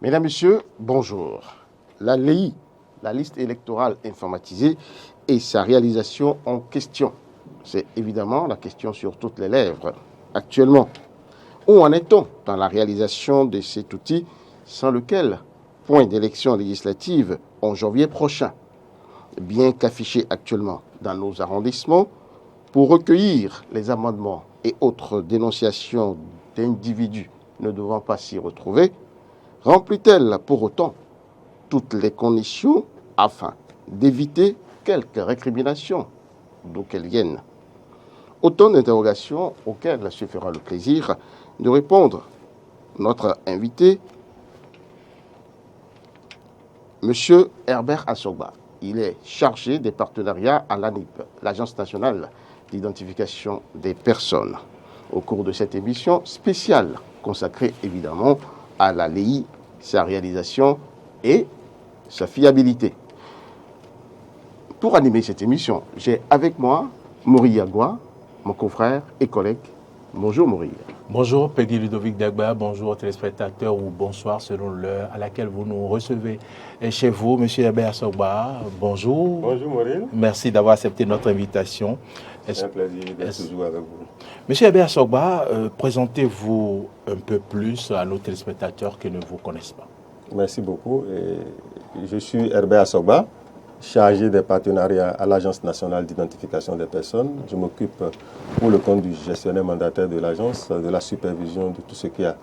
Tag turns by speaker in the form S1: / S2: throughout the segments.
S1: Mesdames, Messieurs, bonjour. La LEI, la liste électorale informatisée, et sa réalisation en question. C'est évidemment la question sur toutes les lèvres. Actuellement, où en est-on dans la réalisation de cet outil sans lequel, point d'élection législative en janvier prochain, bien qu'affiché actuellement dans nos arrondissements, pour recueillir les amendements et autres dénonciations d'individus ne devant pas s'y retrouver, remplit-elle pour autant toutes les conditions afin d'éviter quelques récriminations, d'où qu'elles viennent? Autant d'interrogations auxquelles se fera le plaisir de répondre notre invité, M. Herbert Assogba. Il est chargé des partenariats à l'ANIP, l'Agence nationale d'identification des personnes. Au cours de cette émission spéciale consacrée évidemment à la LEI, sa réalisation et sa fiabilité. Pour animer cette émission, j'ai avec moi Mori Yagua, mon confrère et collègue. Bonjour Mori.
S2: Bonjour Peggy Ludovic Dagba, bonjour aux téléspectateurs ou bonsoir selon l'heure à laquelle vous nous recevez. Et chez vous, M. Herbert Assogba, bonjour.
S3: Bonjour Maureen.
S2: Merci d'avoir accepté notre invitation.
S3: C'est un plaisir d'être toujours avec vous.
S2: M. Herbert Assogba, présentez-vous un peu plus à nos téléspectateurs qui ne vous connaissent pas.
S3: Merci beaucoup. Je suis Herbert Assogba, chargé des partenariats à l'Agence nationale d'identification des personnes. Je m'occupe pour le compte du gestionnaire mandataire de l'agence de la supervision de tout ce qu'il y a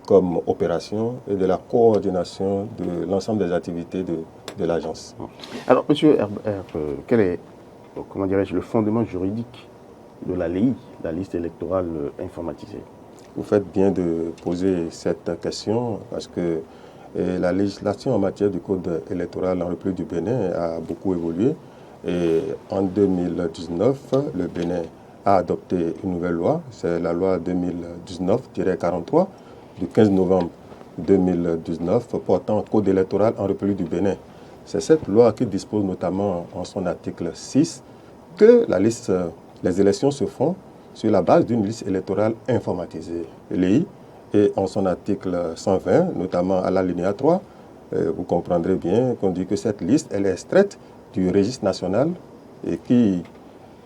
S3: comme opération et de la coordination de l'ensemble des activités de l'agence.
S1: Alors, monsieur Herbert, quel est, comment dirais-je, le fondement juridique de la LEI, la liste électorale informatisée?
S3: Vous faites bien de poser cette question parce que la législation en matière du code électoral en République du Bénin a beaucoup évolué. Et en 2019, le Bénin a adopté une nouvelle loi, c'est la loi 2019-43 du 15 novembre 2019 portant code électoral en République du Bénin. C'est cette loi qui dispose notamment en son article 6 que les élections se font sur la base d'une liste électorale informatisée, LEI. Et en son article 120, notamment à l'alinéa 3, vous comprendrez bien qu'on dit que cette liste, elle est extraite du registre national et qui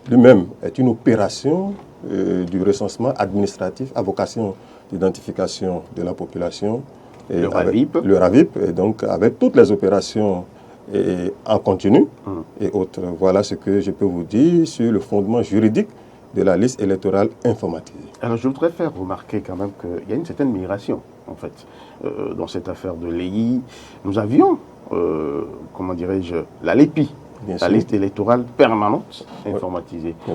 S3: lui-même est une opération du recensement administratif à vocation d'identification de la population. Et
S1: le RAVIP.
S3: Le RAVIP, et donc avec toutes les opérations en continu et autres. Voilà ce que je peux vous dire sur le fondement juridique de la liste électorale informatisée.
S1: Alors, je voudrais faire remarquer quand même qu'il y a une certaine migration, en fait, dans cette affaire de LEI. Nous avions, comment dirais-je, la LEPI, la liste électorale permanente informatisée.
S3: Oui.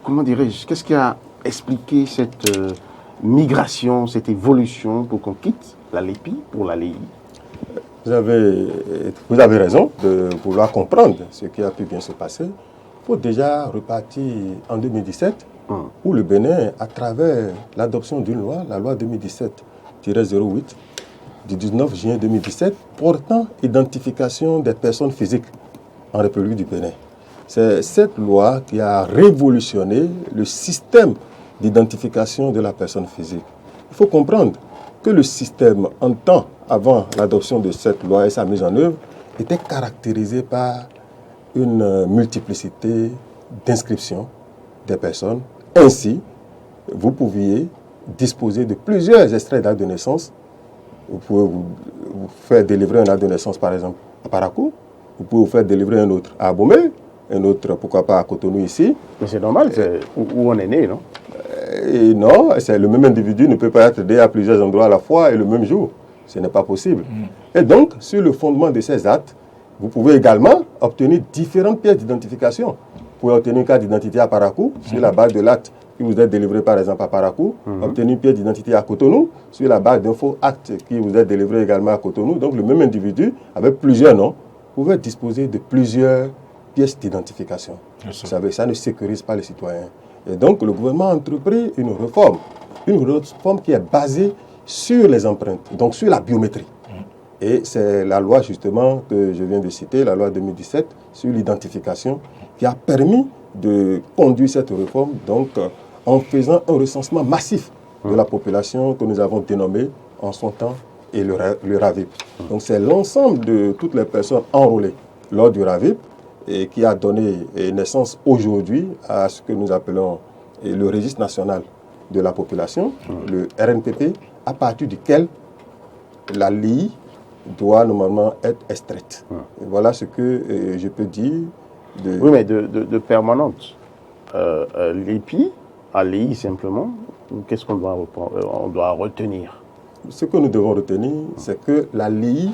S1: Comment dirais-je, qu'est-ce qui a expliqué cette migration, cette évolution pour qu'on quitte la LEPI pour la LEI?
S3: Vous avez raison de vouloir comprendre ce qui a pu bien se passer. Il faut déjà repartir en 2017, où le Bénin, à travers l'adoption d'une loi, la loi 2017-08, du 19 juin 2017, portant identification des personnes physiques en République du Bénin. C'est cette loi qui a révolutionné le système d'identification de la personne physique. Il faut comprendre que le système, en temps avant l'adoption de cette loi et sa mise en œuvre, était caractérisé par une multiplicité d'inscriptions des personnes. Ainsi, vous pouviez disposer de plusieurs extraits d'actes de naissance. Vous pouvez vous faire délivrer un acte de naissance, par exemple, à Parakou. Vous pouvez vous faire délivrer un autre à Abomey, un autre, pourquoi pas, à Cotonou, ici.
S1: Mais c'est normal, c'est où on est né, non?
S3: Et non, le même individu ne peut pas être né à plusieurs endroits à la fois et le même jour. Ce n'est pas possible. Et donc, sur le fondement de ces actes, vous pouvez également obtenir différentes pièces d'identification. Vous pouvez obtenir une carte d'identité à Parakou, sur la base de l'acte qui vous est délivré par exemple à Parakou, obtenir une pièce d'identité à Cotonou, sur la base d'un faux acte qui vous est délivré également à Cotonou. Donc le même individu, avec plusieurs noms, pouvait disposer de plusieurs pièces d'identification. Vous savez, ça ne sécurise pas les citoyens. Et donc le gouvernement a entrepris une réforme qui est basée sur les empreintes, donc sur la biométrie. Et c'est la loi justement que je viens de citer, la loi 2017 sur l'identification, qui a permis de conduire cette réforme donc, en faisant un recensement massif de la population que nous avons dénommé en son temps et le RAVIP. Donc c'est l'ensemble de toutes les personnes enrôlées lors du RAVIP et qui a donné naissance aujourd'hui à ce que nous appelons le registre national de la population, le RNPP, à partir duquel la LEI doit normalement être extraite. Et voilà ce que je peux dire.
S1: Oui, mais de permanente. L'EPI, à l'EI simplement, qu'est-ce qu'on doit retenir?
S3: Ce que nous devons retenir, c'est que la LEI,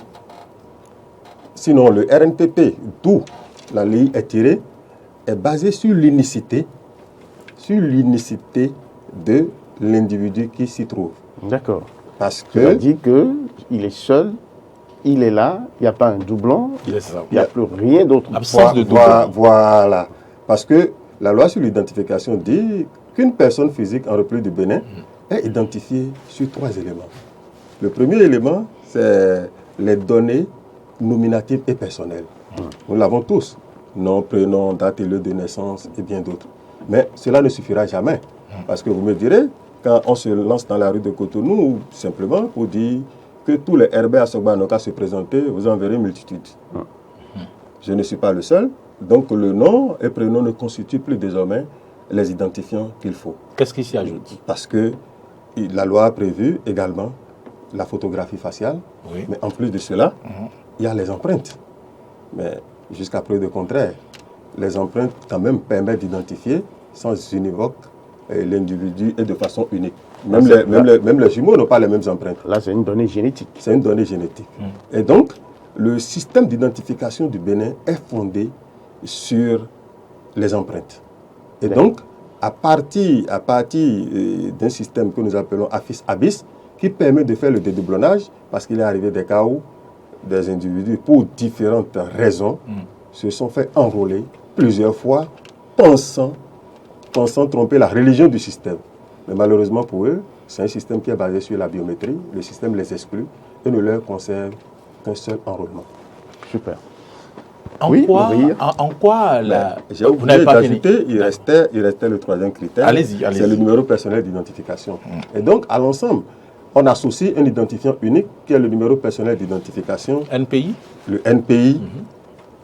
S3: sinon le RNPP, d'où la LEI est tirée, est basé sur l'unicité de l'individu qui s'y trouve.
S1: D'accord.
S3: Parce que...
S1: Tu as dit qu'il est seul, il est là, il n'y a pas un doublon, il n'y a plus rien d'autre.
S2: Absence de doublon.
S3: Voilà. Parce que la loi sur l'identification dit qu'une personne physique en République du Bénin est identifiée sur 3 éléments. Le premier élément, c'est les données nominatives et personnelles. Nous l'avons tous. Nom, prénom, date et lieu de naissance et bien d'autres. Mais cela ne suffira jamais. Parce que vous me direz, quand on se lance dans la rue de Cotonou, simplement pour dire que tous les Herbert Assogba n'ont qu'à se présenter, vous en verrez une multitude. Je ne suis pas le seul. Donc le nom et prénom ne constituent plus désormais les identifiants qu'il faut.
S2: Qu'est-ce qui s'y ajoute?
S3: Parce que la loi a prévu également la photographie faciale.
S2: Oui.
S3: Mais en plus de cela, il y a les empreintes. Mais jusqu'à preuve de contraire, les empreintes quand même permettent d'identifier sans univoque l'individu et de façon unique. Même les jumeaux n'ont pas les mêmes empreintes.
S1: Là, c'est une donnée génétique.
S3: C'est une donnée génétique. Et donc, le système d'identification du Bénin est fondé sur les empreintes. Et donc, à partir d'un système que nous appelons AFIS-ABIS, qui permet de faire le dédoublonnage, parce qu'il est arrivé des cas où des individus, pour différentes raisons, se sont fait enrôler plusieurs fois, pensant tromper la religion du système. Mais malheureusement pour eux, c'est un système qui est basé sur la biométrie. Le système les exclut et ne leur conserve qu'un seul enrôlement.
S1: Super.
S2: En quoi la...
S3: J'ai oublié d'ajouter, il restait le troisième critère.
S2: Allez-y.
S3: C'est le numéro personnel d'identification. Et donc, à l'ensemble, on associe un identifiant unique qui est le numéro personnel d'identification.
S2: NPI.
S3: Le NPI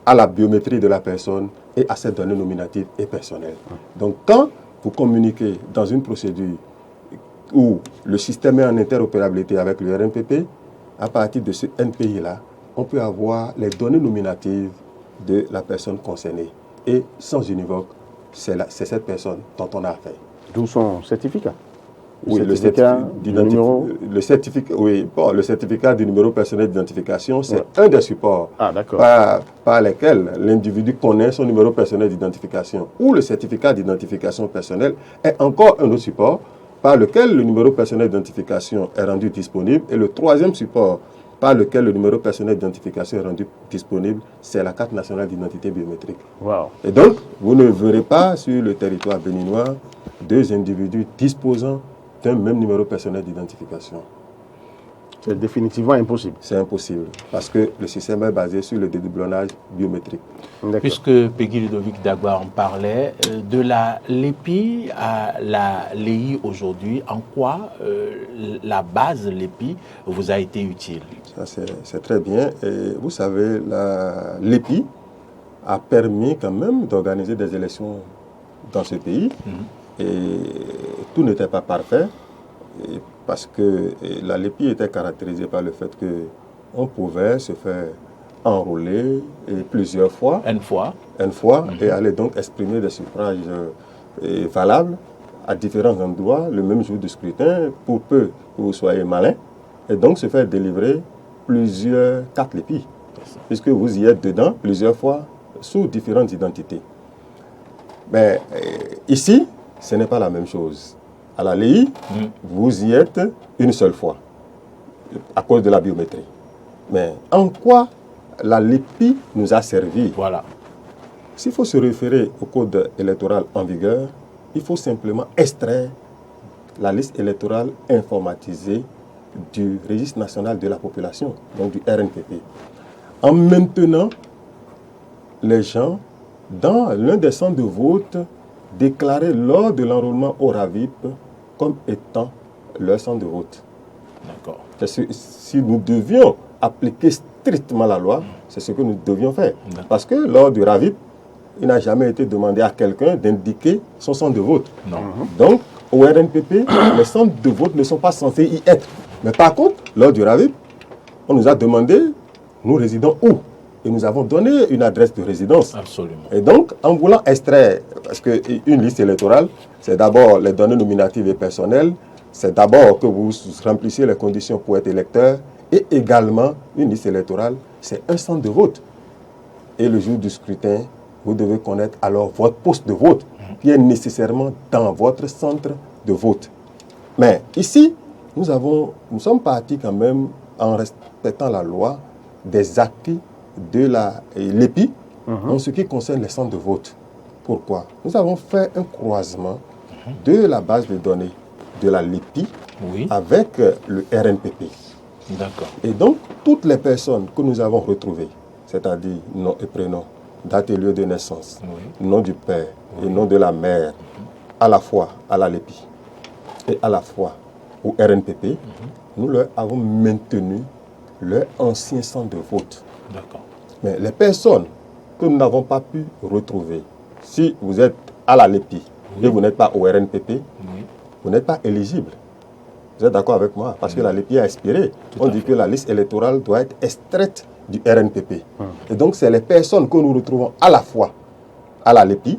S3: à la biométrie de la personne et à ses données nominatives et personnelles. Donc, quand vous communiquez dans une procédure où le système est en interopérabilité avec le RNPP, à partir de ce NPI-là, on peut avoir les données nominatives de la personne concernée. Et sans univoque, c'est cette personne dont on a affaire.
S1: D'où son certificat.
S3: Oui, le certificat du numéro personnel d'identification, c'est un des supports par lesquels l'individu connaît son numéro personnel d'identification. Ou le certificat d'identification personnelle est encore un autre support par lequel le numéro personnel d'identification est rendu disponible. Et le troisième support par lequel le numéro personnel d'identification est rendu disponible, c'est la carte nationale d'identité biométrique.
S1: Wow.
S3: Et donc, vous ne verrez pas sur le territoire béninois 2 individus disposant d'un même numéro personnel d'identification.
S1: C'est définitivement impossible.
S3: C'est impossible, parce que le système est basé sur le dédoublonnage biométrique.
S2: Puisque Peggy Ludovic Dagba en parlait, de la LEPI à la LEI aujourd'hui, en quoi la base LEPI vous a été utile?
S3: Ça, c'est très bien. Et vous savez, la LEPI a permis quand même d'organiser des élections dans ce pays. Et tout n'était pas parfait, parce que la LEPI était caractérisée par le fait qu'on pouvait se faire enrôler plusieurs fois.
S2: Une fois.
S3: Et aller donc exprimer des suffrages valables à différents endroits le même jour du scrutin, pour peu que vous soyez malin, et donc se faire délivrer plusieurs cartes LEPI, puisque vous y êtes dedans plusieurs fois sous différentes identités. Mais ici, ce n'est pas la même chose. À la LEI, vous y êtes une seule fois, à cause de la biométrie. Mais en quoi la LEPI nous a servi?
S2: Voilà.
S3: S'il faut se référer au code électoral en vigueur, il faut simplement extraire la liste électorale informatisée du registre national de la population, donc du RNPP, en maintenant les gens dans l'un des centres de vote déclarés lors de l'enrôlement au RAVIP comme étant leur centre de vote.
S2: D'accord.
S3: Si nous devions appliquer strictement la loi, c'est ce que nous devions faire. Parce que lors du RAVIP, il n'a jamais été demandé à quelqu'un d'indiquer son centre de vote.
S2: Non.
S3: Donc, au RNPP, les centres de vote ne sont pas censés y être. Mais par contre, lors du RAVIP, on nous a demandé, nous résidons où? Et nous avons donné une adresse de résidence.
S2: Absolument.
S3: Et donc, en voulant extraire, parce qu'une liste électorale, c'est d'abord les données nominatives et personnelles, c'est d'abord que vous remplissiez les conditions pour être électeur, et également, une liste électorale, c'est un centre de vote. Et le jour du scrutin, vous devez connaître alors votre poste de vote, qui est nécessairement dans votre centre de vote. Mais ici, nous sommes partis quand même, en respectant la loi, des acquis de l'EPI en ce qui concerne les centres de vote. Pourquoi? Nous avons fait un croisement de la base de données de la LEPI avec le RNPP.
S2: D'accord.
S3: Et donc, toutes les personnes que nous avons retrouvées, c'est-à-dire nom et prénom, date et lieu de naissance, nom du père et nom de la mère, à la fois à la LEPI et à la fois au RNPP, nous leur avons maintenu leur ancien centre de vote.
S2: D'accord.
S3: Mais les personnes que nous n'avons pas pu retrouver, si vous êtes à la LEPI et vous n'êtes pas au RNPP, vous n'êtes pas éligible. Vous êtes d'accord avec moi? Parce que la LEPI a expiré. On dit que la liste électorale doit être extraite du RNPP. Et donc, c'est les personnes que nous retrouvons à la fois à la LEPI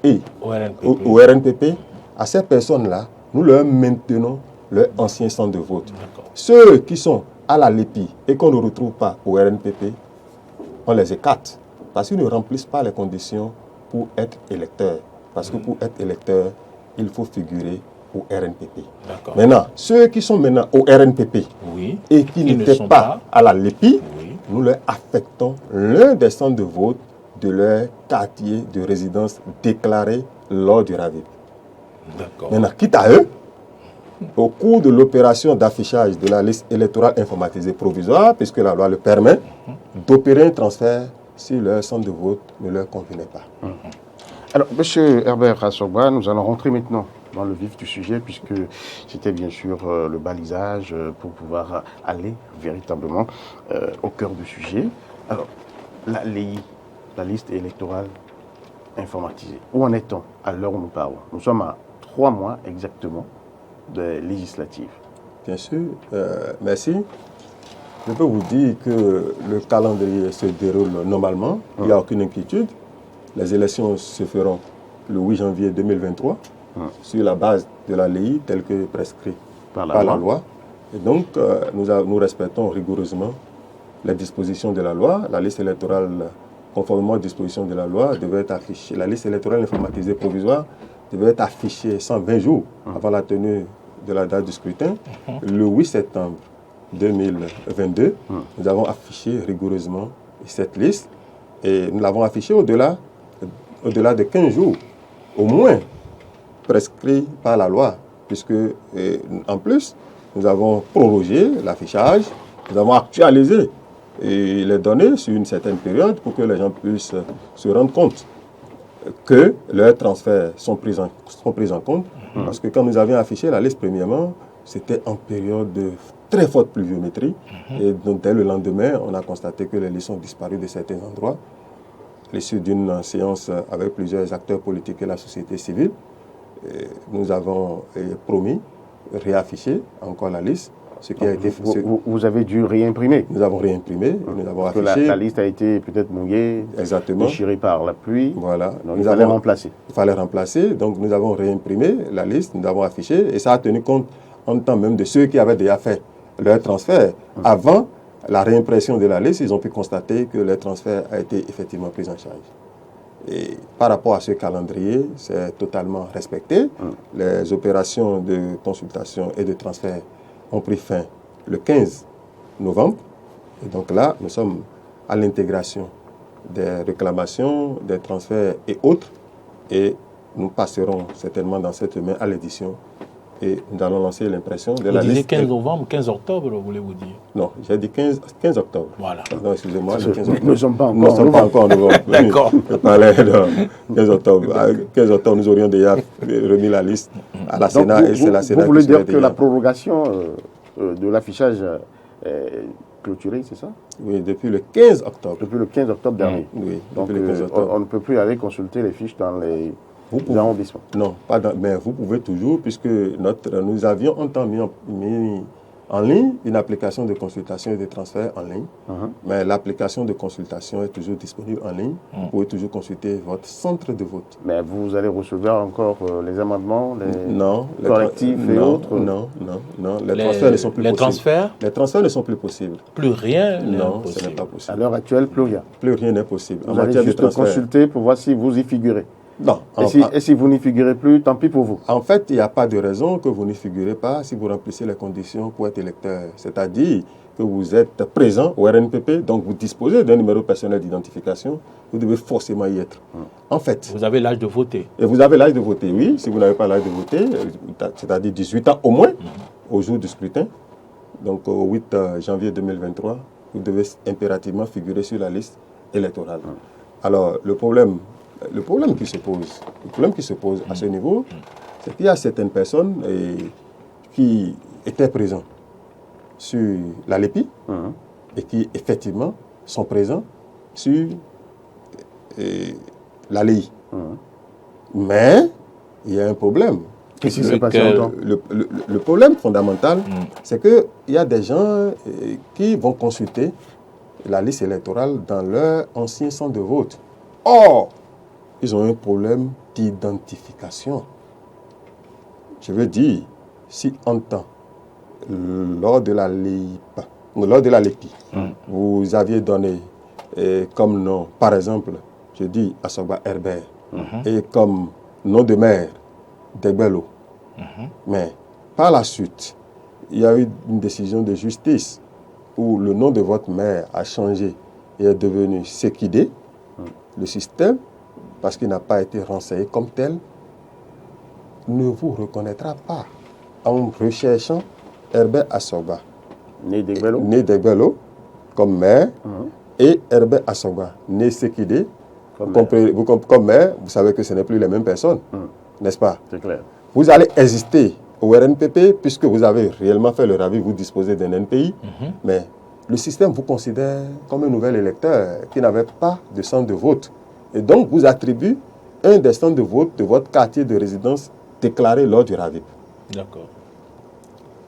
S3: et au RNPP. À ces personnes-là, nous leur maintenons leur ancien centre de vote. Ceux qui sont à la LEPI et qu'on ne retrouve pas au RNPP, on les écarte parce qu'ils ne remplissent pas les conditions pour être électeurs. Parce que pour être électeur, il faut figurer au RNPP. Maintenant, ceux qui sont maintenant au RNPP et qui n'étaient pas à la LEPI, nous leur affectons l'un des centres de vote de leur quartier de résidence déclaré lors du RAVIP. Maintenant, quitte à eux, au cours de l'opération d'affichage de la liste électorale informatisée provisoire, puisque la loi le permet, d'opérer un transfert si leur centre de vote ne leur convenait pas.
S1: Alors, M. Herbert Assogba, nous allons rentrer maintenant dans le vif du sujet, puisque c'était bien sûr le balisage pour pouvoir aller véritablement au cœur du sujet. Alors, la LEI, la liste électorale informatisée, où en est-on à l'heure où nous parlons? Nous sommes à 3 mois exactement des législatives.
S3: Bien sûr, merci. Je peux vous dire que le calendrier se déroule normalement, il n'y a aucune inquiétude. Les élections se feront le 8 janvier 2023 sur la base de la LEI telle que prescrite par la loi. Et donc, nous respectons rigoureusement les dispositions de la loi. La liste électorale, conformément aux dispositions de la loi, devait être affichée. La liste électorale informatisée provisoire devait être affichée 120 jours avant la tenue de la date du scrutin. Le 8 septembre 2022, nous avons affiché rigoureusement cette liste et nous l'avons affichée au-delà de 15 jours, au moins prescrit par la loi, puisque en plus, nous avons prorogé l'affichage, nous avons actualisé les données sur une certaine période pour que les gens puissent se rendre compte que leurs transferts sont pris en compte. Parce que quand nous avions affiché la liste premièrement, c'était en période de très forte pluviométrie. Et donc dès le lendemain, on a constaté que les listes ont disparu de certains endroits. L'issue d'une séance avec plusieurs acteurs politiques et la société civile, nous avons promis réafficher encore la liste. Ce qui a été
S1: vous avez dû réimprimer?
S3: Nous avons réimprimé, nous avons affiché.
S1: La liste a été peut-être mouillée, déchirée par la pluie.
S3: Voilà.
S1: Donc il fallait remplacer.
S3: Il fallait remplacer, donc nous avons réimprimé la liste, nous avons affiché, et ça a tenu compte en temps même de ceux qui avaient déjà fait leur transfert. Avant la réimpression de la liste, ils ont pu constater que leur transfert a été effectivement pris en charge. Et par rapport à ce calendrier, c'est totalement respecté. Les opérations de consultation et de transfert ont pris fin le 15 novembre. Et donc là, nous sommes à l'intégration des réclamations, des transferts et autres. Et nous passerons certainement dans cette semaine à l'édition. Et nous allons lancer l'impression de la liste.
S2: Vous disiez 15 novembre, 15 octobre, voulez-vous dire?
S3: Non, j'ai dit 15 octobre.
S2: Voilà.
S3: Non, excusez-moi, le 15 octobre.
S1: Nous ne sommes pas encore
S3: Nous ne sommes pas encore en novembre.
S2: D'accord.
S3: Je parlais de 15 octobre. À 15 octobre, nous aurions déjà remis la liste à la Sénat. Et c'est la Sénat
S1: vous voulez dire que la prorogation de l'affichage clôturé, c'est ça?
S3: Oui, depuis le 15 octobre.
S1: Depuis le 15 octobre dernier.
S3: Oui,
S1: Donc,
S3: depuis le 15 octobre.
S1: on ne peut plus aller consulter les fiches dans les arrondissements.
S3: Non, mais vous pouvez toujours, puisque nous avions un temps mis en ligne une application de consultation et de transfert en ligne. Mais l'application de consultation est toujours disponible en ligne. Vous pouvez toujours consulter votre centre de vote.
S1: Mais vous allez recevoir encore les amendements, les correctifs et
S3: non,
S1: autres?
S3: Non. Les transferts ne sont plus possibles.
S2: Les
S3: transferts ne sont plus possibles.
S2: Plus rien
S3: Non,
S2: possible.
S3: ce n'est pas possible.
S1: À l'heure actuelle, plus rien.
S3: Plus rien n'est possible.
S1: Vous allez juste consulter pour voir si vous y figurez.
S3: Non.
S1: Et si vous n'y figurez plus, tant pis pour vous.
S3: En fait, il n'y a pas de raison que vous n'y figurez pas si vous remplissez les conditions pour être électeur. C'est-à-dire que vous êtes présent au RNPP, donc vous disposez d'un numéro personnel d'identification, vous devez forcément y être. En fait.
S2: Vous avez l'âge de voter.
S3: Et vous avez l'âge de voter, oui. Si vous n'avez pas l'âge de voter, c'est-à-dire 18 ans au moins, au jour du scrutin, donc au 8 janvier 2023, vous devez impérativement figurer sur la liste électorale. Alors, le problème qui se pose à ce niveau, c'est qu'il y a certaines personnes qui étaient présentes sur la LEPI et qui, effectivement, sont présents sur la LEI. Mais il y a un problème.
S1: Qu'est-ce qui s'est passé encore?
S3: Le problème fondamental, c'est qu'il y a des gens qui vont consulter la liste électorale dans leur ancien centre de vote. Or, ils ont un problème d'identification. Je veux dire, si en temps, lors de la LEPI, vous aviez donné comme nom, par exemple, je dis Asogba Herbert, et comme nom de maire, Degbelo. Mais par la suite, il y a eu une décision de justice où le nom de votre maire a changé et est devenu Sekide. Le système, parce qu'il n'a pas été renseigné comme tel, ne vous reconnaîtra pas en recherchant Herbert Asogba, né Degbelo, comme maire, et Herbert Asogba, né Sekide, comme maire. Vous savez que ce n'est plus les mêmes personnes, n'est-ce pas?
S1: C'est clair.
S3: Vous allez exister au RNPP, puisque vous avez réellement fait le avis, vous disposez d'un NPI, mais le système vous considère comme un nouvel électeur qui n'avait pas de centre de vote. Et donc, vous attribue un des centres de vote de votre quartier de résidence déclaré lors du RAVIP.
S2: D'accord.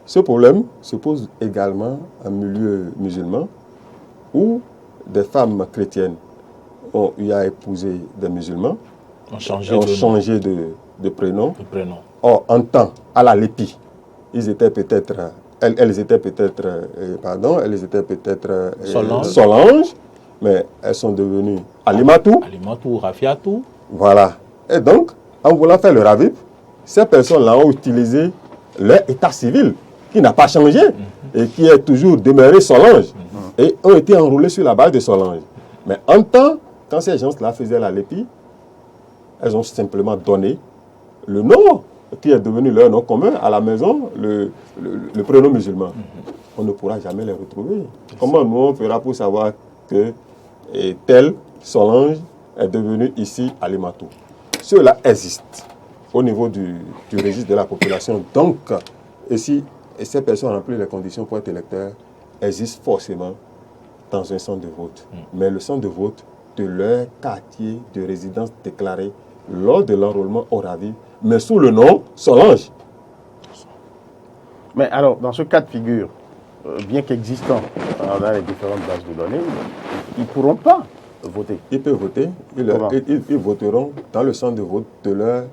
S3: Ce problème se pose également en milieu musulman, où des femmes chrétiennes ont eu à épouser des musulmans,
S2: ont changé
S3: de prénom.
S2: prénom.
S3: Or, en temps, à la LEPI, elles étaient peut-être Solange, mais elles sont devenues Alimatou.
S2: Alimatou, Rafiatou.
S3: Voilà. Et donc, en voulant faire le RAVIP, ces personnes-là ont utilisé leur état civil, qui n'a pas changé, et qui est toujours demeuré Solange, et ont été enrôlés sur la base de Solange. Mais en temps, quand ces gens-là faisaient la LEPI, elles ont simplement donné le nom qui est devenu leur nom commun à la maison, le prénom musulman. On ne pourra jamais les retrouver. Comment nous on fera pour savoir que tel Solange est devenu ici Alimatou? Cela existe au niveau du registre de la population. Donc, et ces personnes remplissent les conditions pour être électeurs, existent forcément dans un centre de vote. Mais le centre de vote de leur quartier de résidence déclaré lors de l'enrôlement au RAVIP, mais sous le nom Solange.
S1: Mais alors, dans ce cas de figure, bien qu'existant dans les différentes bases de données, ils ne pourront pas voter.
S3: Ils peuvent voter, ils voteront dans le centre de vote de leur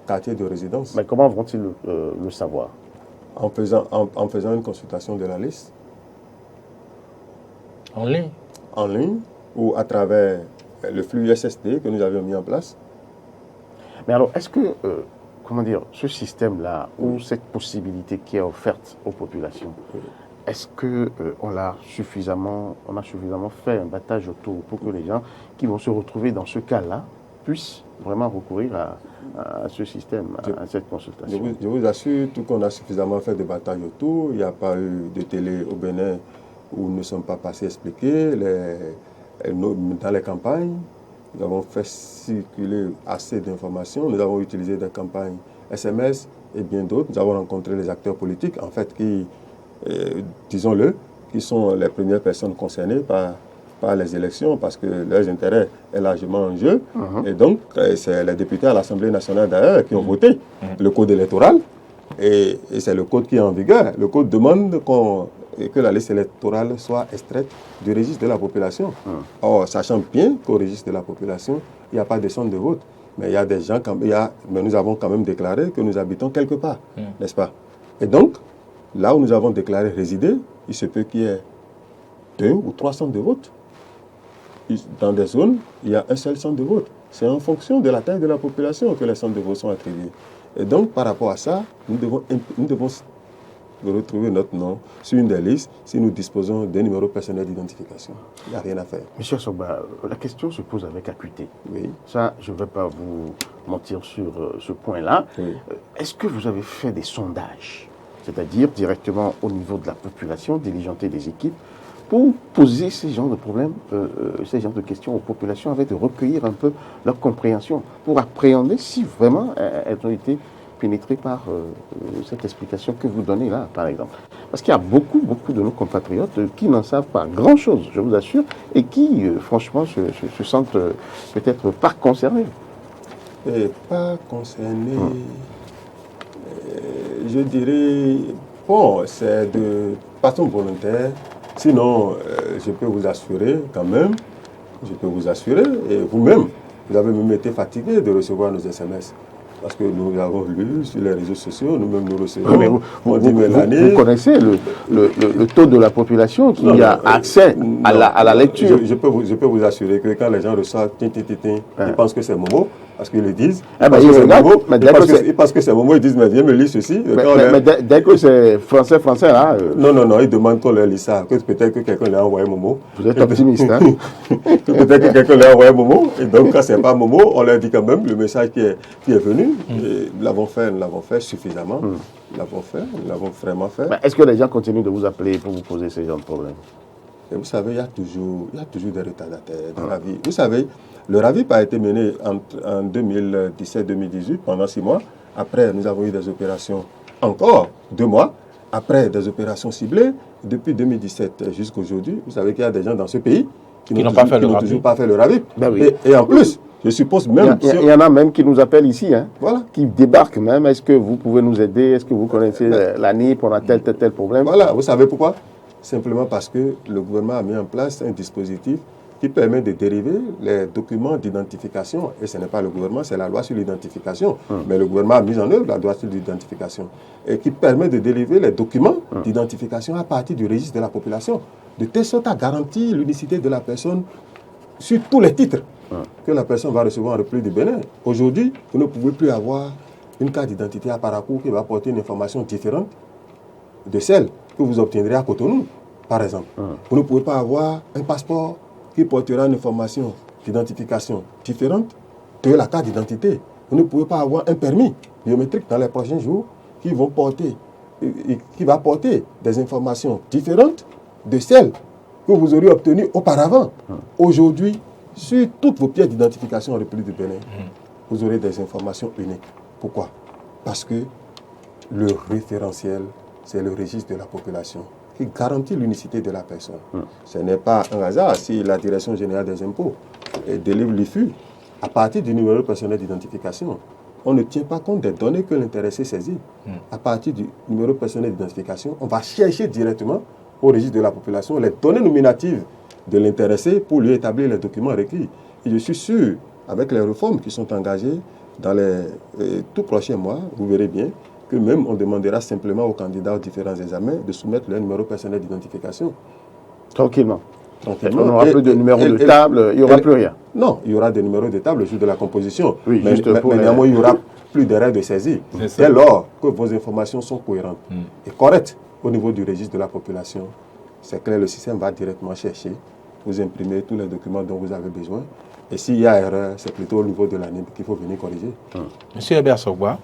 S3: quartier de résidence.
S1: Mais comment vont-ils le savoir?
S3: En faisant une consultation de la liste.
S2: En ligne?
S3: En ligne, ou à travers le flux SSD que nous avions mis en place.
S1: Mais alors, est-ce que, ce système-là, ou cette possibilité qui est offerte aux populations, est-ce qu'on a suffisamment fait un battage autour pour que les gens qui vont se retrouver dans ce cas-là puissent vraiment recourir à ce système, à cette consultation?
S3: Je vous assure, tout qu'on a suffisamment fait de battage autour. Il n'y a pas eu de télé au Bénin où nous ne sommes pas passés expliquer dans les campagnes. Nous avons fait circuler assez d'informations. Nous avons utilisé des campagnes SMS et bien d'autres. Nous avons rencontré les acteurs politiques, en fait, qui disons-le, qui sont les premières personnes concernées par les élections, parce que leurs intérêts est largement en jeu. Et donc, c'est les députés à l'Assemblée nationale d'ailleurs qui ont voté le code électoral. Et c'est le code qui est en vigueur. Le code demande que la liste électorale soit extraite du registre de la population. Or, sachant bien qu'au registre de la population, il n'y a pas de centre de vote. Mais il y a des gens, mais nous avons quand même déclaré que nous habitons quelque part, n'est-ce pas? Et donc, là où nous avons déclaré résider, il se peut qu'il y ait 2 ou 3 centres de vote. Dans des zones, il y a un seul centre de vote. C'est en fonction de la taille de la population que les centres de vote sont attribués. Et donc, par rapport à ça, nous devons retrouver notre nom sur une des listes si nous disposons d'un numéro personnel d'identification. Il n'y a rien à faire.
S1: Monsieur Assogba, la question se pose avec acuité.
S3: Oui.
S1: Ça, je ne vais pas vous mentir sur ce point-là.
S3: Oui.
S1: Est-ce que vous avez fait des sondages, c'est-à-dire directement au niveau de la population, diligenter des équipes, pour poser ces genres de problèmes, ces genres de questions aux populations, avec de recueillir un peu leur compréhension, pour appréhender si vraiment elles ont été pénétrées par cette explication que vous donnez là, par exemple. Parce qu'il y a beaucoup de nos compatriotes qui n'en savent pas grand-chose, je vous assure, et qui, franchement, se sentent peut-être pas concernés.
S3: Et pas concernés, je dirais, bon, c'est de façon volontaire. Sinon, je peux vous assurer quand même, et vous-même, vous avez même été fatigué de recevoir nos SMS. Parce que nous avons lu sur les réseaux sociaux, nous-mêmes nous recevons.
S1: Vous connaissez le taux de la population qui a accès à la lecture.
S3: Je peux vous assurer que quand les gens reçoivent ils pensent que c'est Momo, parce qu'ils le disent. Ils pensent que c'est Momo, ils disent, mais viens me lire ceci.
S1: Mais dès que c'est français, là...
S3: Non, ils demandent qu'on leur lit ça. Peut-être que quelqu'un leur a envoyé Momo.
S1: Vous êtes optimiste, hein?
S3: Peut-être que quelqu'un leur a envoyé Momo. Et donc, quand c'est pas Momo, on leur dit quand même le message qui est venu. Nous l'avons fait suffisamment. Nous l'avons vraiment fait.
S1: Est-ce que les gens continuent de vous appeler pour vous poser ce genre de problème?
S3: Et vous savez, il y a toujours des retardataires dans la vie. Vous savez, le RAVIP a été mené en 2017-2018, pendant 6 mois. Après, nous avons eu des opérations encore 2 mois. Après, des opérations ciblées. Depuis 2017 jusqu'à aujourd'hui, vous savez qu'il y a des gens dans ce pays qui n'ont toujours pas fait le RAVIP.
S1: Ben oui.
S3: Et en plus, je suppose même...
S1: Il y en a même qui nous appellent ici, hein,
S3: voilà.
S1: Qui débarquent même. Est-ce que vous pouvez nous aider? Est-ce que vous connaissez la NIP? On a tel problème.
S3: Voilà, vous savez pourquoi? Simplement parce que le gouvernement a mis en place un dispositif qui permet de dériver les documents d'identification. Et ce n'est pas le gouvernement, c'est la loi sur l'identification. Mais le gouvernement a mis en œuvre la loi sur l'identification. Et qui permet de dériver les documents d'identification à partir du registre de la population. De telle sorte à garantir l'unicité de la personne sur tous les titres que la personne va recevoir en République du Bénin. Aujourd'hui, vous ne pouvez plus avoir une carte d'identité à Parakou qui va porter une information différente de celle que vous obtiendrez à Cotonou, par exemple. Vous ne pouvez pas avoir un passeport qui portera une information d'identification différente de la carte d'identité. Vous ne pouvez pas avoir un permis biométrique dans les prochains jours qui va porter des informations différentes de celles que vous auriez obtenues auparavant. Aujourd'hui, sur toutes vos pièces d'identification en République du Bénin, vous aurez des informations uniques. Pourquoi? Parce que le référentiel, c'est le registre de la population qui garantit l'unicité de la personne. Ce n'est pas un hasard si la Direction générale des impôts délivre l'IFU à partir du numéro personnel d'identification. On ne tient pas compte des données que l'intéressé saisit. À partir du numéro personnel d'identification, on va chercher directement au registre de la population les données nominatives de l'intéressé pour lui établir les documents requis. Et je suis sûr, avec les réformes qui sont engagées dans les tout prochains mois, vous verrez bien, que même on demandera simplement aux candidats aux différents examens de soumettre leur numéro personnel d'identification.
S1: Tranquillement. On n'aura plus de numéro de table, il n'y aura plus rien.
S3: Non, il y aura des numéros de table le jour de la composition.
S1: Oui,
S3: mais néanmoins, il n'y aura plus de règles de saisie. Dès lors que vos informations sont cohérentes et correctes au niveau du registre de la population, c'est clair, le système va directement chercher, vous imprimer tous les documents dont vous avez besoin. Et s'il y a erreur, c'est plutôt au niveau de la NIP qu'il faut venir corriger.
S2: Monsieur Herbert Assogba,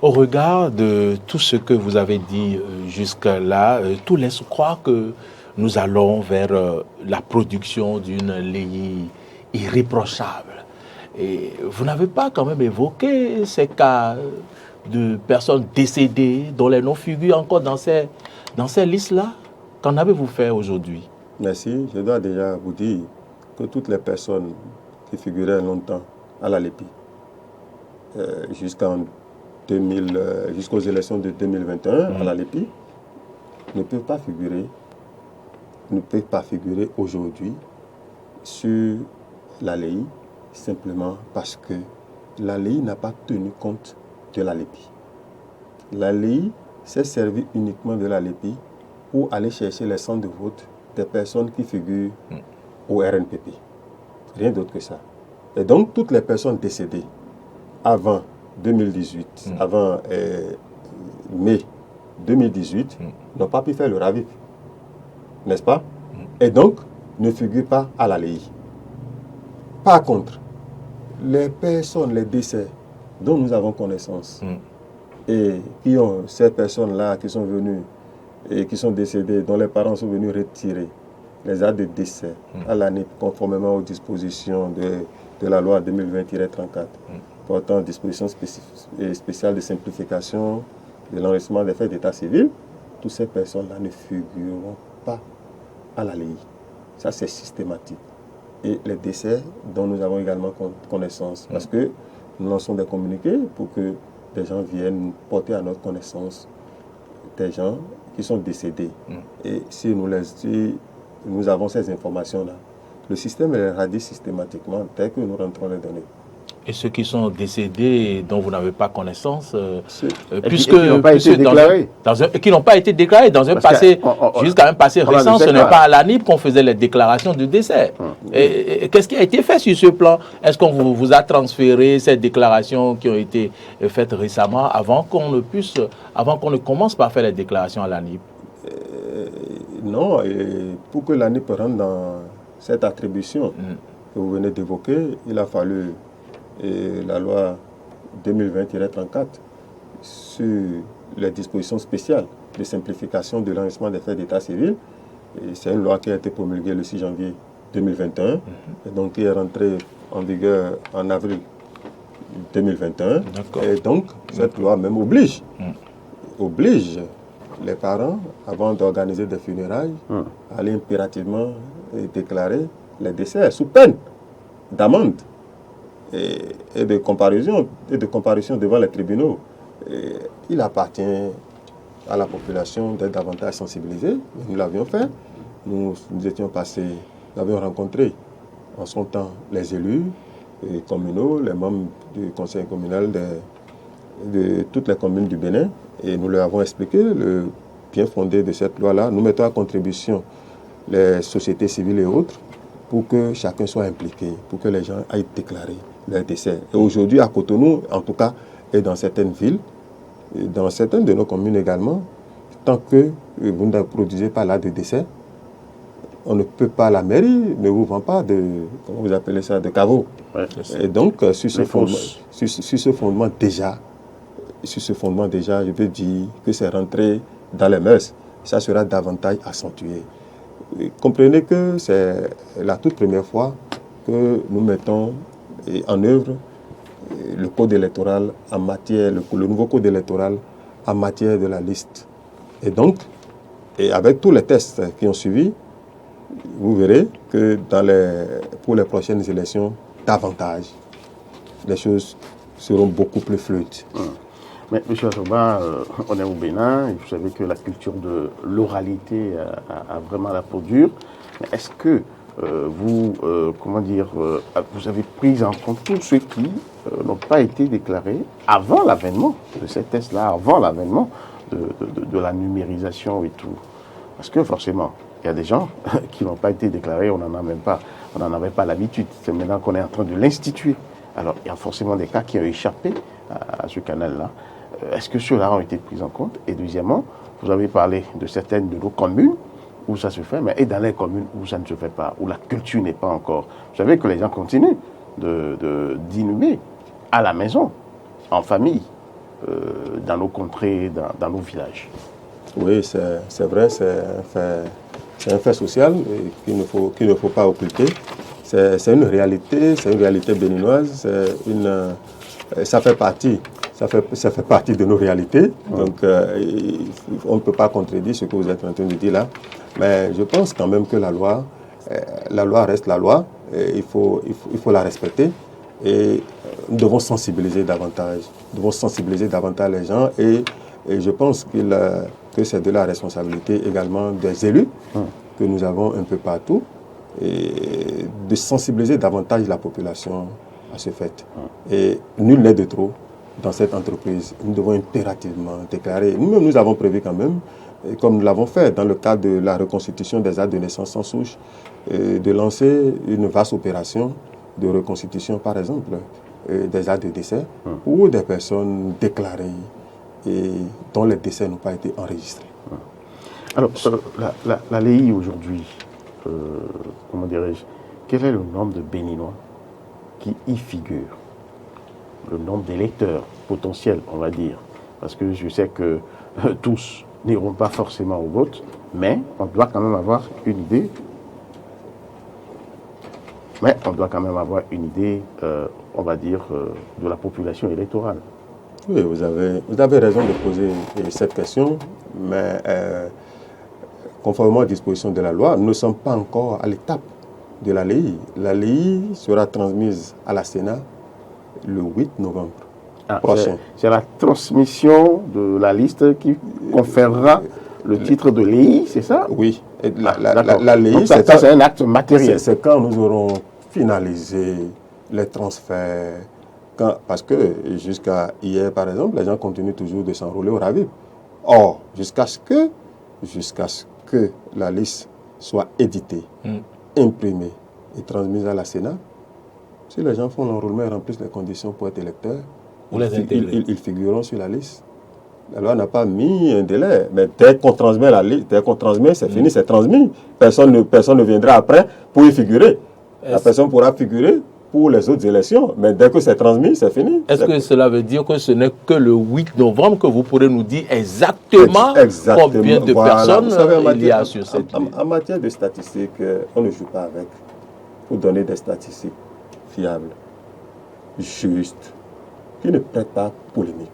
S2: au regard de tout ce que vous avez dit jusque-là, tout laisse croire que nous allons vers la production d'une lei irréprochable. Et vous n'avez pas quand même évoqué ces cas de personnes décédées dont les noms figurent encore dans ces listes-là? Qu'en avez-vous fait aujourd'hui?
S3: Merci. Je dois déjà vous dire que toutes les personnes qui figuraient longtemps à la LEPI, jusqu'aux élections de 2021 à la LEPI, ne peuvent pas figurer aujourd'hui sur la LEI, simplement parce que la LEI n'a pas tenu compte de la LEPI. La LEI s'est servie uniquement de la LEPI pour aller chercher les centres de vote des personnes qui figurent au RNPP. Rien d'autre que ça. Et donc, toutes les personnes décédées avant 2018, avant mai 2018, n'ont pas pu faire le RAVIP. N'est-ce pas? Et donc, ne figurent pas à la LEI. Par contre, les personnes, les décès dont nous avons connaissance, et qui ont ces personnes-là qui sont venues et qui sont décédées, dont les parents sont venus retirer les actes de décès à l'année conformément aux dispositions de la loi 2020-34 portant dispositions spéciales de simplification de l'enregistrement des faits d'état civil, toutes ces personnes-là ne figureront pas à la LEI. Ça, c'est systématique. Et les décès dont nous avons également connaissance, parce que nous lançons des communiqués pour que des gens viennent porter à notre connaissance des gens qui sont décédés. Et si nous avons ces informations-là, le système les radie systématiquement dès que nous rentrons les données.
S2: Et ceux qui sont décédés dont vous n'avez pas connaissance,
S1: puisque qui n'ont pas été déclarés.
S2: Qui n'ont pas été déclarés dans un passé, jusqu'à un passé récent, ce n'est pas à l'ANIP qu'on faisait les déclarations de décès. Et qu'est-ce qui a été fait sur ce plan? Est-ce qu'on vous a transféré ces déclarations qui ont été faites récemment avant qu'on ne commence par faire les déclarations à l'ANIP?
S3: Non, et pour que l'ANIP rentre dans cette attribution que vous venez d'évoquer, il a fallu la loi 2020-34 sur les dispositions spéciales de simplification de l'enregistrement des faits d'état civil. C'est une loi qui a été promulguée le 6 janvier 2021 et donc qui est rentrée en vigueur en avril 2021. Et donc, cette loi même oblige les parents, avant d'organiser des funérailles, à aller impérativement déclarer les décès sous peine d'amende et de comparution devant les tribunaux. Il appartient à la population d'être davantage sensibilisée. Nous l'avions fait. Nous étions passés, nous avions rencontré en son temps les élus communaux, les membres du conseil communal de toutes les communes du Bénin, et nous leur avons expliqué le bien fondé de cette loi-là. Nous mettons à contribution les sociétés civiles et autres pour que chacun soit impliqué, pour que les gens aillent déclarer leur décès. Et aujourd'hui, à Cotonou, en tout cas, et dans certaines villes, et dans certaines de nos communes également, tant que vous ne produisez pas l'acte de décès, on ne peut pas, la mairie ne vous vend pas de, comment vous appelez ça, de caveau. Ouais, et donc, sur ce fondement déjà, je veux dire que c'est rentré dans les mœurs. Ça sera davantage accentué. Et comprenez que c'est la toute première fois que nous mettons en œuvre le code électoral en matière, le nouveau code électoral en matière de la liste. Et donc, avec tous les tests qui ont suivi, vous verrez que pour les prochaines élections, davantage, les choses seront beaucoup plus fluides.
S1: Mais M. Assoba, on est au Bénin, et vous savez que la culture de l'oralité a vraiment la peau dure. Mais est-ce que vous avez pris en compte tous ceux qui n'ont pas été déclarés avant l'avènement de ces tests-là, avant l'avènement de la numérisation et tout? Parce que forcément, il y a des gens qui n'ont pas été déclarés, on n'en avait pas l'habitude. C'est maintenant qu'on est en train de l'instituer. Alors, il y a forcément des cas qui ont échappé à ce canal-là. Est-ce que ceux-là ont été pris en compte? Et deuxièmement, vous avez parlé de certaines de nos communes où ça se fait, mais et dans les communes où ça ne se fait pas, où la culture n'est pas encore. Vous savez que les gens continuent d'inhumer à la maison, en famille, dans nos contrées, dans nos villages.
S3: Oui, c'est vrai, c'est un fait social qu'il ne faut pas occulter. C'est une réalité béninoise, ça fait partie Ça fait partie de nos réalités. Donc, on ne peut pas contredire ce que vous êtes en train de dire là. Mais je pense quand même que la loi reste la loi. Et il faut la respecter. Et nous devons sensibiliser davantage. Nous devons sensibiliser davantage les gens. Et je pense que c'est de la responsabilité également des élus que nous avons un peu partout. Et de sensibiliser davantage la population à ce fait. Et nul n'est de trop dans cette entreprise. Nous devons impérativement déclarer. Nous-mêmes, nous avons prévu quand même, comme nous l'avons fait dans le cadre de la reconstitution des actes de naissance sans souche, de lancer une vaste opération de reconstitution, par exemple, des actes de décès ou des personnes déclarées et dont les décès n'ont pas été enregistrés.
S1: Alors, la LEI aujourd'hui, comment dirais-je, quel est le nombre de Béninois qui y figurent? Le nombre d'électeurs potentiels, on va dire. Parce que je sais que tous n'iront pas forcément au vote, mais on doit quand même avoir une idée. On va dire, de la population électorale.
S3: Oui, vous avez raison de poser cette question, mais conformément aux dispositions de la loi, nous ne sommes pas encore à l'étape de la LEI. La LEI sera transmise à la Sénat le 8 novembre prochain.
S1: C'est la transmission de la liste qui conférera le titre de LEI, c'est ça?
S3: Oui. La LEI,
S1: c'est un acte matériel.
S3: C'est quand nous aurons finalisé les transferts. Parce que jusqu'à hier, par exemple, les gens continuent toujours de s'enrôler au RAVIP. Or, jusqu'à ce que la liste soit éditée, imprimée et transmise à la Sénat, si les gens font l'enrôlement et remplissent les conditions pour être électeurs, ils figureront sur la liste. La loi n'a pas mis un délai, mais dès qu'on transmet la liste, c'est fini, c'est transmis. Personne ne viendra après pour y figurer. La personne pourra figurer pour les autres élections, mais dès que c'est transmis, c'est fini.
S2: Est-ce que cela veut dire que ce n'est que le 8 novembre que vous pourrez nous dire exactement combien de personnes il y a sur cette liste?
S3: En matière de statistiques, on ne joue pas avec. Pour donner des statistiques fiables, justes, qui ne prêtent pas polémique.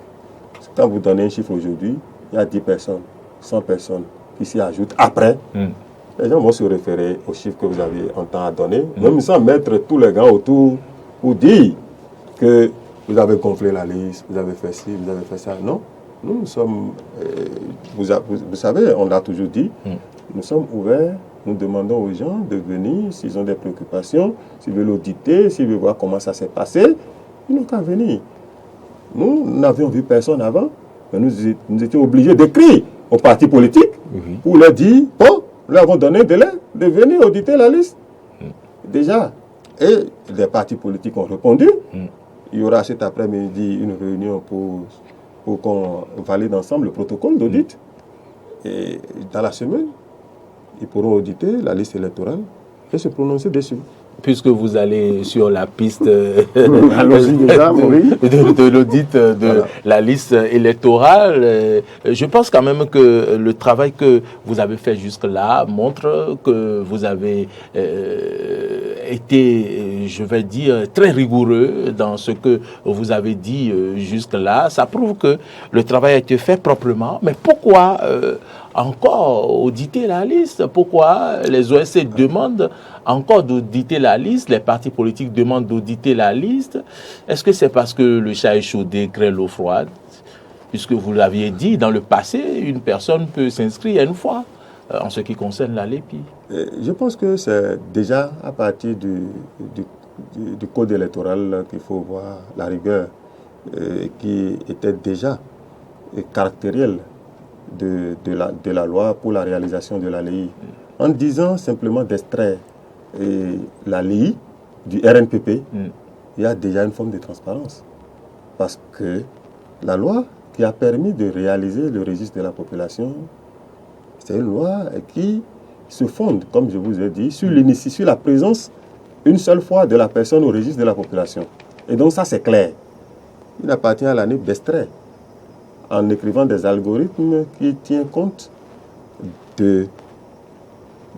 S3: Quand vous donnez un chiffre aujourd'hui, il y a 10 personnes, 100 personnes qui s'y ajoutent après. Les gens vont se référer aux chiffres que vous avez en temps à donner, même sans mettre tous les gars autour pour dire que vous avez gonflé la liste, vous avez fait ci, vous avez fait ça. Non, nous sommes, vous savez, on l'a toujours dit, nous sommes ouverts, nous demandons aux gens de venir, s'ils ont des préoccupations, s'ils veulent auditer, s'ils veulent voir comment ça s'est passé, ils n'ont qu'à venir. Nous n'avions vu personne avant, mais nous étions obligés d'écrire aux partis politiques pour leur dire, bon, nous leur avons donné un délai de venir auditer la liste. Déjà. Et les partis politiques ont répondu. Il y aura cet après-midi une réunion pour qu'on valide ensemble le protocole d'audit. Et dans la semaine, ils pourront auditer la liste électorale et se prononcer dessus.
S2: Puisque vous allez sur la piste
S1: de
S2: l'audit de la liste électorale, je pense quand même que le travail que vous avez fait jusque-là montre que vous avez été, je vais dire, très rigoureux dans ce que vous avez dit jusque-là. Ça prouve que le travail a été fait proprement. Mais pourquoi encore auditer la liste? Pourquoi les OSC demandent encore d'auditer la liste? Les partis politiques demandent d'auditer la liste. Est-ce que c'est parce que le chat échaudé crée l'eau froide? Puisque vous l'aviez dit, dans le passé, une personne peut s'inscrire une fois en ce qui concerne la LEPI.
S3: Je pense que c'est déjà à partir du code électoral qu'il faut voir la rigueur qui était déjà caractérielle de la loi pour la réalisation de la LEI. En disant simplement d'extraire la LEI du RNPP, il y a déjà une forme de transparence. Parce que la loi qui a permis de réaliser le registre de la population, c'est une loi qui se fonde, comme je vous ai dit, sur la présence une seule fois de la personne au registre de la population. Et donc ça, c'est clair. Il appartient à l'ANIP d'extraire en écrivant des algorithmes qui tiennent compte de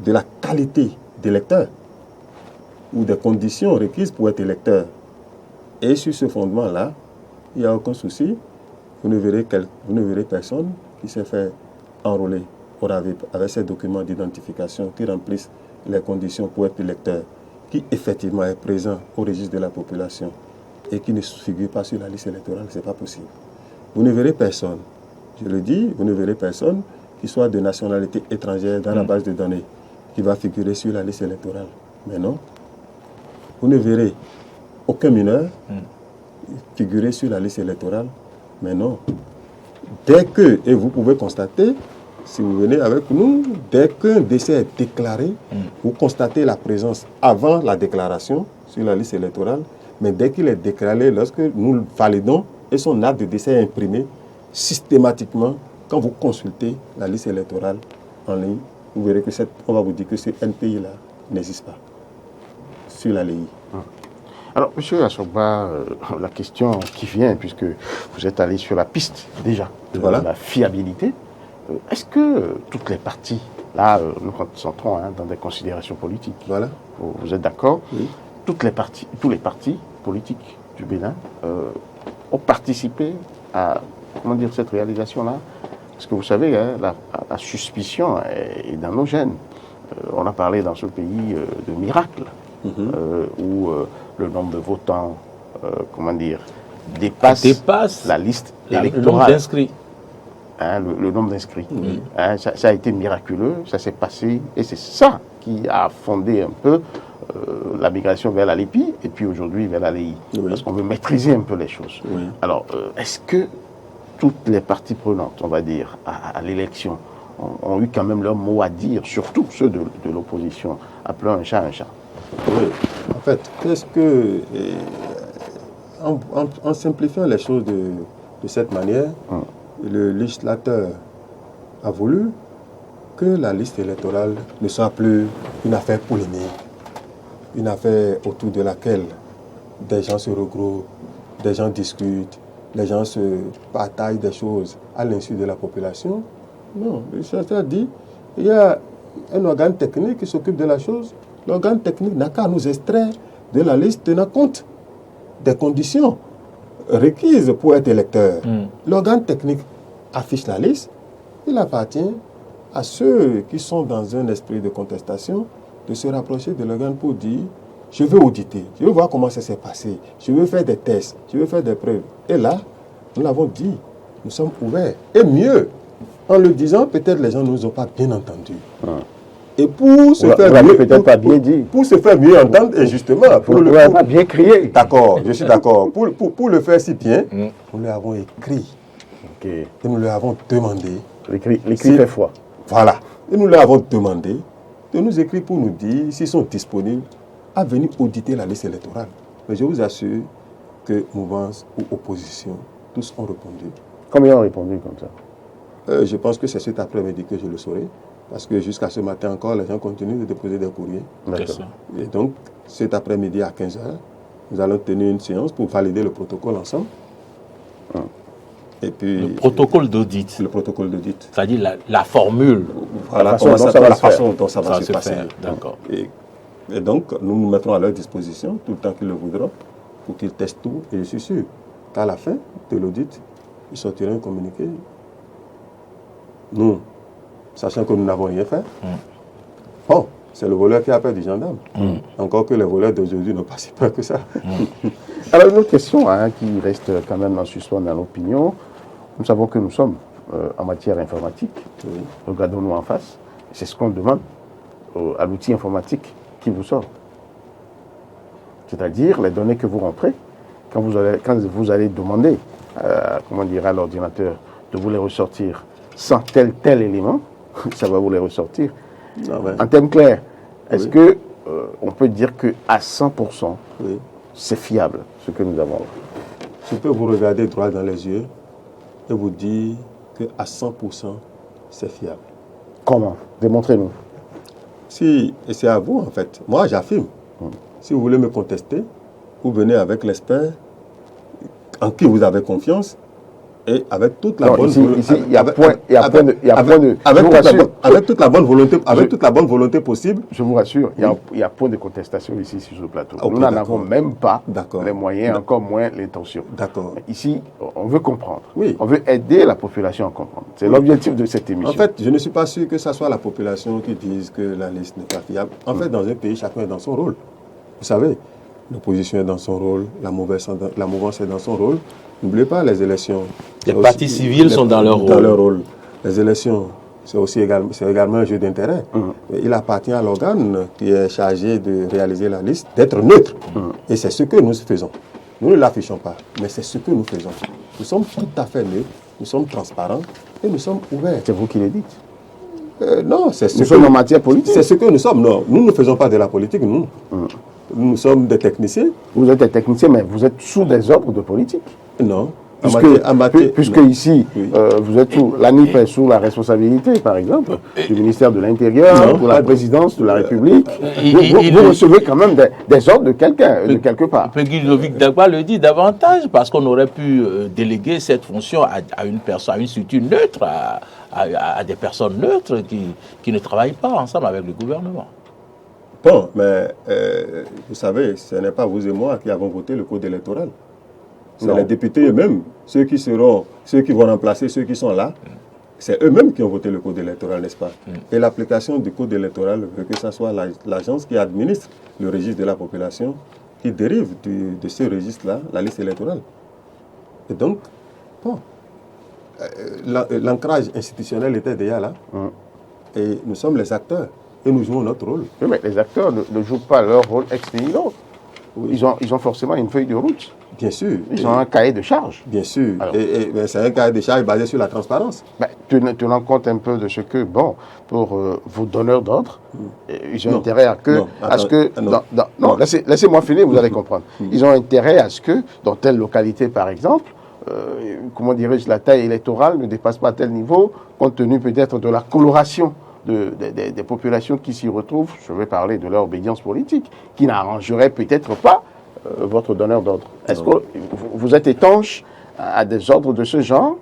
S3: la qualité d'électeur ou des conditions requises pour être électeur. Et sur ce fondement-là, il n'y a aucun souci. vous ne verrez personne qui s'est fait enrôler avec ces documents d'identification qui remplissent les conditions pour être électeur, qui effectivement est présent au registre de la population et qui ne figure pas sur la liste électorale. Ce n'est pas possible. Vous ne verrez personne, je le dis, vous ne verrez personne qui soit de nationalité étrangère dans la base de données qui va figurer sur la liste électorale. Mais non. Vous ne verrez aucun mineur figurer sur la liste électorale. Mais non. Dès que, et vous pouvez constater, si vous venez avec nous, dès qu'un décès est déclaré, vous constatez la présence avant la déclaration sur la liste électorale, mais dès qu'il est déclaré, lorsque nous le validons et son acte de décès est imprimé, systématiquement, quand vous consultez la liste électorale en ligne, vous verrez que on va vous dire que ce NPI-là n'existe pas sur la LEI.
S1: Alors, M. Assogba, la question qui vient, puisque vous êtes allé sur la piste déjà de la fiabilité, est-ce que toutes les parties, là, nous concentrons dans des considérations politiques, vous êtes d'accord? Oui. Tous les partis politiques du Bénin ont participé à cette réalisation-là? Parce que vous savez, la suspicion est dans nos gènes. On a parlé dans ce pays de miracles, où le nombre de votants, dépasse la liste électorale.
S2: Le nombre d'inscrits.
S1: Le nombre d'inscrits. Ça a été miraculeux, ça s'est passé, et c'est ça qui a fondé un peu la migration vers la LEPI, et puis aujourd'hui vers la LEI. Parce qu'on veut maîtriser un peu les choses. Alors, est-ce que toutes les parties prenantes, on va dire, à l'élection, ont eu quand même leur mot à dire, surtout ceux de l'opposition, appelant un chat un chat?
S3: Oui, en fait, qu'est-ce que... En simplifiant les choses de cette manière, le législateur a voulu que la liste électorale ne soit plus une affaire polémique, une affaire autour de laquelle des gens se regroupent, des gens discutent, les gens se bataillent des choses à l'insu de la population. Non, le législateur dit il y a un organe technique qui s'occupe de la chose. L'organe technique n'a qu'à nous extraire de la liste tenant compte des conditions requises pour être électeur. L'organe technique affiche la liste. Il appartient à ceux qui sont dans un esprit de contestation de se rapprocher de l'organe pour dire je veux auditer, je veux voir comment ça s'est passé, je veux faire des tests, je veux faire des preuves. Et là, nous l'avons dit, nous sommes ouverts. Et mieux, en le disant, peut-être les gens ne nous ont pas bien entendus. Et pour se faire mieux,
S1: peut-être pas bien dit.
S3: Pour se faire mieux entendre, et justement,
S1: pour pas bien crier.
S3: D'accord, je suis d'accord. Pour le faire si bien, nous leur avons écrit. Et nous leur avons demandé.
S1: L'écrit fait foi.
S3: Voilà. Et nous leur avons demandé de nous écrire pour nous dire s'ils sont disponibles à venir auditer la liste électorale. Mais je vous assure que mouvance ou opposition, tous ont répondu.
S1: Combien ont répondu comme ça?
S3: Je pense que c'est cet après-midi que je le saurai. Parce que jusqu'à ce matin encore, les gens continuent de déposer des courriers. Et donc, cet après-midi à 15h, nous allons tenir une séance pour valider le protocole ensemble. Et puis,
S2: le protocole d'audit.
S3: Le protocole d'audit.
S2: C'est-à-dire la formule.
S3: Voilà, la façon dont ça va se passer.
S2: D'accord.
S3: Et donc, nous nous mettrons à leur disposition tout le temps qu'ils le voudront pour qu'ils testent tout. Et je suis sûr qu'à la fin de l'audit, ils sortiront un communiqué. Nous, sachant que nous n'avons rien fait, bon, c'est le voleur qui a peur du gendarme. Encore que les voleurs d'aujourd'hui n'ont pas si peur que ça.
S1: Alors, une autre question qui reste quand même en suspens dans l'opinion. Nous savons que nous sommes en matière informatique. Regardons-nous en face. C'est ce qu'on demande à l'outil informatique qui vous sort. C'est-à-dire les données que vous rentrez, quand vous allez demander à l'ordinateur de vous les ressortir sans tel élément, ça va vous les ressortir. En termes clairs, est-ce que on peut dire qu'à 100%, c'est fiable, ce que nous avons?
S3: Je peux vous regarder droit dans les yeux et vous dire qu'à 100%, c'est fiable.
S1: Comment? Démontrez-nous.
S3: Et c'est à vous, en fait. Moi, j'affirme. Si vous voulez me contester, vous venez avec l'expert en qui vous avez confiance Et avec toute la
S1: Non,
S3: bonne
S1: ici, il y a point de.
S3: avec toute la bonne volonté possible.
S1: Je vous rassure, il y a point de contestation ici sur ce plateau.
S3: Ok,
S1: Nous n'en
S3: d'accord.
S1: avons même pas
S3: D'accord.
S1: les moyens, encore moins l'intention.
S3: D'accord.
S1: Ici, on veut comprendre.
S3: Oui.
S1: On veut aider la population à comprendre. C'est l'objectif de cette émission.
S3: En fait, je ne suis pas sûr que ce soit la population qui dise que la liste n'est pas fiable. En fait, dans un pays, chacun est dans son rôle. Vous savez, l'opposition est dans son rôle, la mouvance est dans son rôle. N'oubliez pas les élections.
S2: Les partis civils sont dans leur rôle.
S3: Les élections, c'est également un jeu d'intérêt. Il appartient à l'organe qui est chargé de réaliser la liste d'être neutre. Et c'est ce que nous faisons. Nous ne l'affichons pas, mais c'est ce que nous faisons. Nous sommes tout à fait neutres, nous sommes transparents et nous sommes ouverts.
S1: C'est vous qui le dites.
S3: Non, c'est ce
S1: Nous sommes en matière politique.
S3: C'est ce que nous sommes. Non, nous ne faisons pas de la politique, nous. Nous sommes des techniciens.
S1: Vous êtes des techniciens, mais vous êtes sous des ordres de politique.
S3: Non.
S1: Puisque ici,
S3: oui.
S1: Vous êtes sous, l'ANIP est sous la responsabilité, par exemple, du ministère de l'Intérieur, de la présidence de la République. Vous recevez quand même des ordres de quelqu'un, de quelque part.
S2: Peggy Ludovic Dagba le dit davantage, parce qu'on aurait pu déléguer cette fonction à une personne, à une structure neutre, à des personnes neutres qui ne travaillent pas ensemble avec le gouvernement.
S3: Bon, mais vous savez, ce n'est pas vous et moi qui avons voté le code électoral. C'est les députés eux-mêmes, ceux qui vont remplacer ceux qui sont là. C'est eux-mêmes qui ont voté le code électoral, n'est-ce pas? Et l'application du code électoral veut que ce soit l'agence qui administre le registre de la population qui dérive de ce registre-là, la liste électorale. Et donc, bon, l'ancrage institutionnel était déjà là. Et nous sommes les acteurs. Et nous jouons notre rôle.
S1: Oui, mais les acteurs ne jouent pas leur rôle ex nihilo. Ils ont forcément une feuille de route.
S3: Bien sûr.
S1: Ils ont un cahier de charge.
S3: Bien sûr. Et c'est un cahier de charge basé sur la transparence.
S1: Tenant compte un peu de ce que, bon, pour vos donneurs d'ordre, ils ont intérêt à ce que... Non, laissez-moi finir, vous allez comprendre. Ils ont intérêt à ce que, dans telle localité, par exemple, comment dirais-je, la taille électorale ne dépasse pas tel niveau, compte tenu peut-être de la coloration des populations qui s'y retrouvent, je vais parler de leur obédience politique, qui n'arrangerait peut-être pas votre donneur d'ordre. Est-ce que vous êtes étanche à des ordres de ce genre?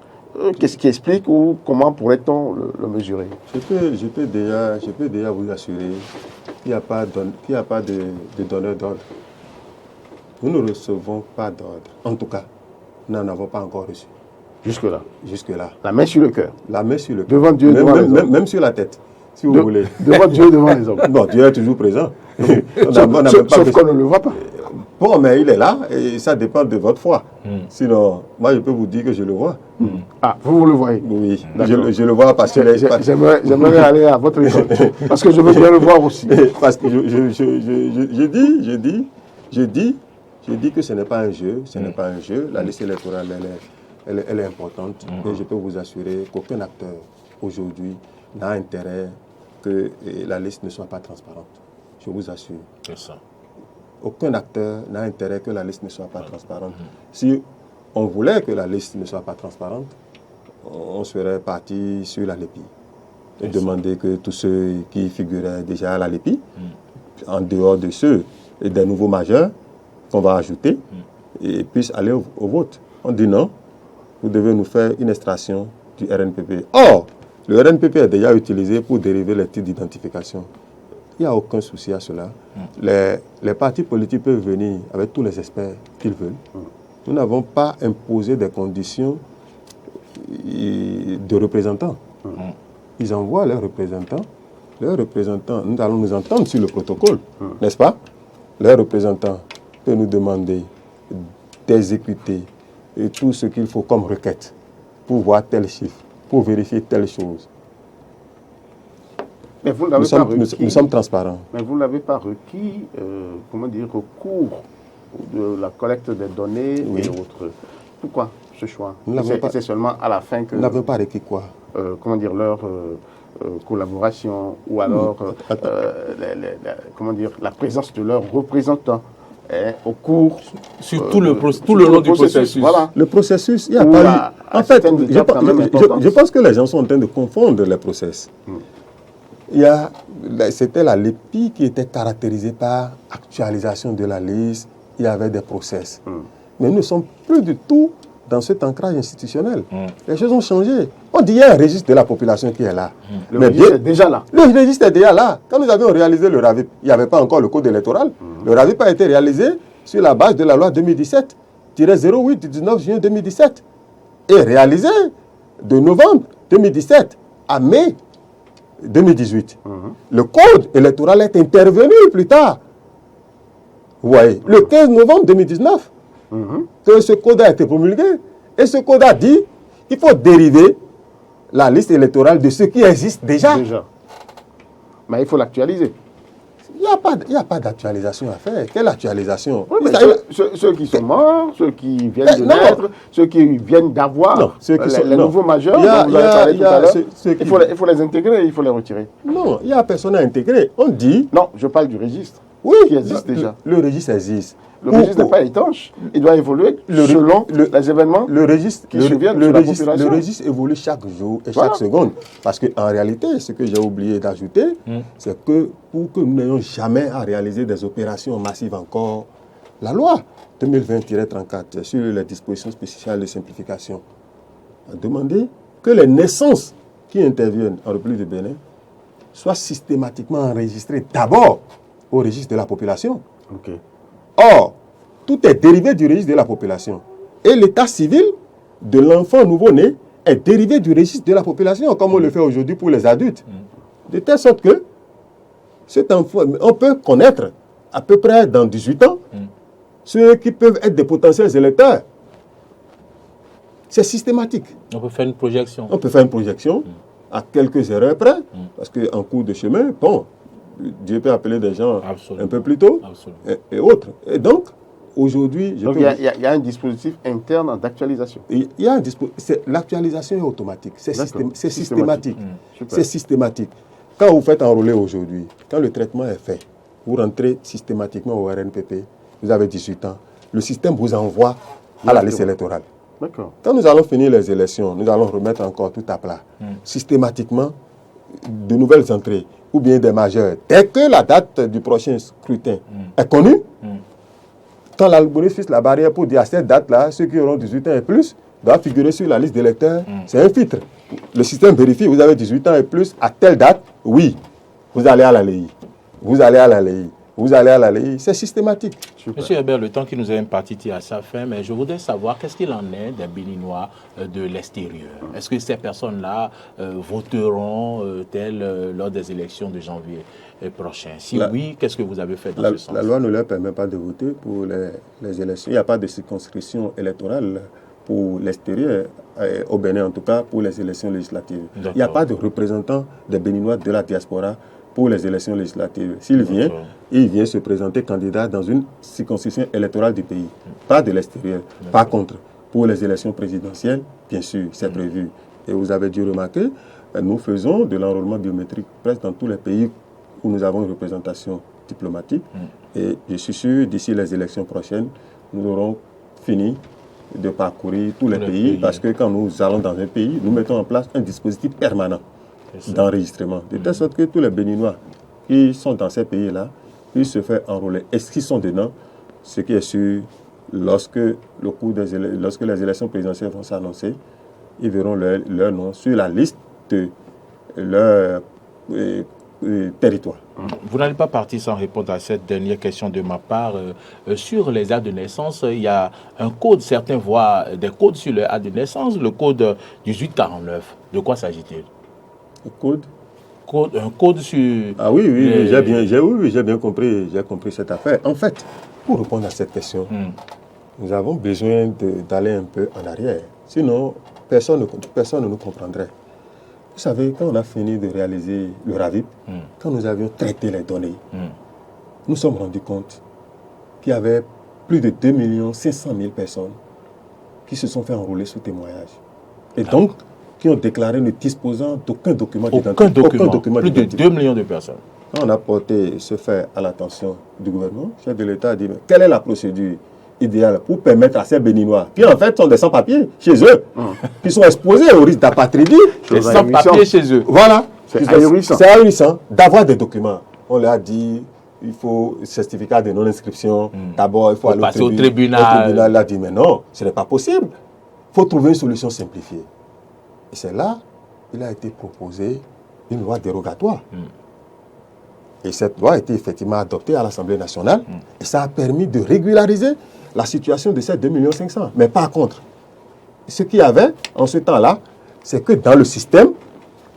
S1: Qu'est-ce qui explique ou comment pourrait-on le mesurer?
S3: Je peux déjà vous assurer qu'il n'y a pas de donneur d'ordre. Nous ne recevons pas d'ordre. En tout cas, nous n'en avons pas encore reçu.
S1: Jusque-là?
S3: Jusque-là.
S1: La main sur le cœur?
S3: La main sur le cœur.
S1: Devant Dieu, devant les hommes?
S3: Même sur la tête, si vous voulez.
S1: Devant Dieu, devant les hommes?
S3: Non, Dieu est toujours présent.
S1: Sauf qu'on ne le voit pas.
S3: Bon, mais il est là et ça dépend de votre foi. Sinon, moi, je peux vous dire que je le vois.
S1: Ah, vous le voyez?
S3: Oui, je le vois parce que...
S1: J'aimerais aller à votre école, parce que je veux bien le voir aussi.
S3: Parce que je dis que ce n'est pas un jeu, La liste électorale, elle est importante. Et je peux vous assurer qu'aucun acteur aujourd'hui n'a intérêt que la liste ne soit pas transparente. Je vous assure.
S2: C'est ça.
S3: Aucun acteur n'a intérêt que la liste ne soit pas transparente. Si on voulait que la liste ne soit pas transparente, on serait parti sur la LEPI et demander que tous ceux qui figuraient déjà à la LEPI, en dehors de ceux et des nouveaux majeurs qu'on va ajouter, et puissent aller au vote. On dit non, vous devez nous faire une extraction du RNPP. Or, le RNPP est déjà utilisé pour dériver les titres d'identification. Il n'y a aucun souci à cela. Les partis politiques peuvent venir avec tous les experts qu'ils veulent. Nous n'avons pas imposé des conditions de représentants. Ils envoient leurs représentants. Leurs représentants, nous allons nous entendre sur le protocole, n'est-ce pas? Leurs représentants peuvent nous demander d'exécuter tout ce qu'il faut comme requête pour voir tel chiffre, pour vérifier telle chose.
S1: Mais vous n'avez pas requis,
S3: nous sommes transparents.
S1: Mais vous n'avez pas requis, au cours de la collecte des données et autres. Pourquoi ce choix? C'est seulement à la fin que...
S3: Nous n'avons pas requis quoi?
S1: Leur collaboration ou alors la présence de leurs représentants au cours...
S2: Sur tout le long du processus.
S1: Voilà.
S3: Le processus, il n'y a pas eu... En fait, je pense que les gens sont en train de confondre les process. C'était la LEPI qui était caractérisée par actualisation de la liste. Il y avait des process. Mais nous ne sommes plus du tout dans cet ancrage institutionnel. Les choses ont changé. On dit qu'il y a un registre de la population qui est là.
S1: Le registre est déjà là.
S3: Le registre est déjà là. Quand nous avions réalisé le RAVIP, il n'y avait pas encore le code électoral. Le RAVIP a été réalisé sur la base de la loi 2017-08 du 19 juin 2017 et réalisé de novembre 2017 à mai 2018. Le code électoral est intervenu plus tard. Vous voyez, le 15 novembre 2019, que ce code a été promulgué. Et ce code a dit qu'il faut dériver la liste électorale de ce qui existe déjà.
S1: Mais il faut l'actualiser.
S3: Il n'y a pas d'actualisation à faire. Quelle actualisation?
S1: Oui, mais ceux qui sont morts, ceux qui viennent de naître, ceux qui viennent d'avoir, les nouveaux majeurs, dont vous avez parlé tout à l'heure, il faut les intégrer, il faut les retirer.
S3: Non, il n'y a personne à intégrer. On dit...
S1: Non, je parle du registre.
S3: Oui,
S1: qui existe déjà.
S3: Le registre existe.
S1: Le registre n'est pas étanche. Il doit évoluer selon les événements qui surviennent sur la population.
S3: Le registre évolue chaque jour et chaque seconde. Parce qu'en réalité, ce que j'ai oublié d'ajouter, c'est que pour que nous n'ayons jamais à réaliser des opérations massives encore, la loi 2020-34 sur les dispositions spéciales de simplification a demandé que les naissances qui interviennent en République du Bénin soient systématiquement enregistrées d'abord au registre de la population. Or, tout est dérivé du registre de la population. Et l'état civil de l'enfant nouveau-né est dérivé du registre de la population, comme on le fait aujourd'hui pour les adultes. De telle sorte que cet enfant, on peut connaître à peu près dans 18 ans ceux qui peuvent être des potentiels électeurs. C'est systématique.
S2: On peut faire une projection.
S3: On peut faire une projection à quelques erreurs près, parce qu'en cours de chemin, bon, Dieu peut appeler des gens un peu plus tôt et autres. Et donc, aujourd'hui...
S1: Donc, il y a un dispositif interne d'actualisation.
S3: L'actualisation est automatique. C'est systématique. C'est systématique. Quand vous faites enrôler aujourd'hui, quand le traitement est fait, vous rentrez systématiquement au RNPP, vous avez 18 ans, le système vous envoie à la liste électorale. Quand nous allons finir les élections, nous allons remettre encore tout à plat. Systématiquement, de nouvelles entrées, ou bien des majeurs. Dès que la date du prochain scrutin est connue, quand l'algorithme fixe la barrière pour dire à cette date-là, ceux qui auront 18 ans et plus doivent figurer sur la liste d'électeurs, c'est un filtre. Le système vérifie, vous avez 18 ans et plus, à telle date, oui, vous allez à la LEI. Vous allez à la LEI. Vous allez à la LEI, c'est systématique.
S2: Monsieur Herbert, le temps qui nous est imparti tire à sa fin, mais je voudrais savoir qu'est-ce qu'il en est des Béninois de l'extérieur. Est-ce que ces personnes-là voteront lors des élections de janvier prochain? Si oui, qu'est-ce que vous avez fait dans ce sens?
S3: La loi ne leur permet pas de voter pour les élections. Il n'y a pas de circonscription électorale pour l'extérieur, au Bénin en tout cas, pour les élections législatives. Il n'y a pas de représentant des Béninois de la diaspora pour les élections législatives. S'il vient, il vient se présenter candidat dans une circonscription électorale du pays, pas de l'extérieur. Par contre, pour les élections présidentielles, bien sûr, c'est prévu. Et vous avez dû remarquer, nous faisons de l'enrôlement biométrique presque dans tous les pays où nous avons une représentation diplomatique. Et je suis sûr, d'ici les élections prochaines, nous aurons fini de parcourir tous les pays, parce que quand nous allons dans un pays, nous mettons en place un dispositif permanent d'enregistrement, de telle sorte que tous les Béninois qui sont dans ces pays-là puissent se faire enrôler. Est-ce qu'ils sont dedans? Ce qui est sûr, lorsque les élections présidentielles vont s'annoncer, ils verront leur nom sur la liste de leur territoire.
S2: Vous n'allez pas partir sans répondre à cette dernière question de ma part. Sur les actes de naissance, il y a un code, certains voient des codes sur les actes de naissance, le code 1849. De quoi s'agit-il?
S3: Le code?
S2: Un code sur...
S3: Ah oui, j'ai bien compris cette affaire. En fait, pour répondre à cette question, nous avons besoin d'aller un peu en arrière. Sinon, personne ne nous comprendrait. Vous savez, quand on a fini de réaliser le RAVIP, quand nous avions traité les données, nous sommes rendus compte qu'il y avait plus de 2 500 000 personnes qui se sont fait enrôler sous témoignage. Et donc, qui ont déclaré ne disposant d'aucun document d'identité.
S2: Aucun document. Plus de 2 millions de personnes.
S3: Quand on a porté ce fait à l'attention du gouvernement, le chef de l'État a dit, mais quelle est la procédure idéale pour permettre à ces Béninois, qui en fait sont des sans-papiers chez eux, qui sont exposés au risque d'apatridie,
S2: des sans-papiers chez eux.
S3: Voilà.
S1: C'est ahurissant.
S3: C'est ahurissant d'avoir des documents. On leur a dit, il faut certificat de non-inscription. D'abord, il faut aller
S2: passer au tribunal.
S3: Le tribunal a dit, mais non, ce n'est pas possible. faut trouver une solution simplifiée. Et c'est là qu'il a été proposé une loi dérogatoire. Et cette loi a été effectivement adoptée à l'Assemblée nationale. Et ça a permis de régulariser la situation de ces 2 500 000. Mais par contre, ce qu'il y avait en ce temps-là, c'est que dans le système,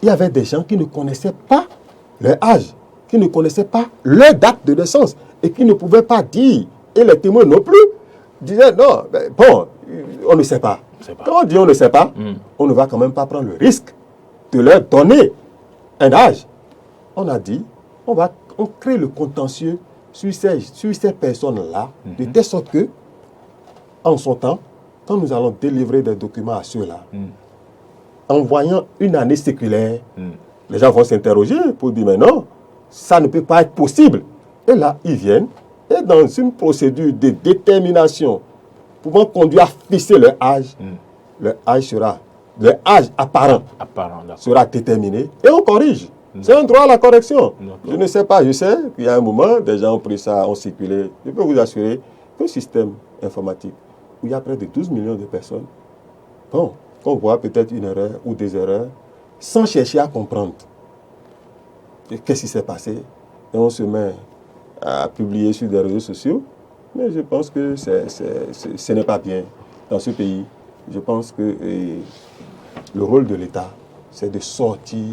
S3: il y avait des gens qui ne connaissaient pas leur âge, qui ne connaissaient pas leur date de naissance et qui ne pouvaient pas dire, et les témoins non plus, disaient non, bon, on ne sait pas. Quand on dit on ne sait pas, on ne va quand même pas prendre le risque de leur donner un âge. On a dit, on crée le contentieux sur ces personnes-là, de telle sorte que, en son temps, quand nous allons délivrer des documents à ceux-là, en voyant une année séculaire, les gens vont s'interroger pour dire, mais non, ça ne peut pas être possible. Et là, ils viennent, et dans une procédure de détermination pouvant conduire à fixer leur âge apparent sera déterminé, et on corrige. C'est un droit à la correction. Je ne sais pas, je sais qu'il y a un moment, des gens ont pris ça, ont circulé. Je peux vous assurer qu'un système informatique où il y a près de 12 millions de personnes, bon, qu'on voit peut-être une erreur ou des erreurs, sans chercher à comprendre qu'est-ce qui s'est passé, et on se met à publier sur des réseaux sociaux, mais je pense que ce n'est pas bien dans ce pays. Je pense que le rôle de l'État, c'est de sortir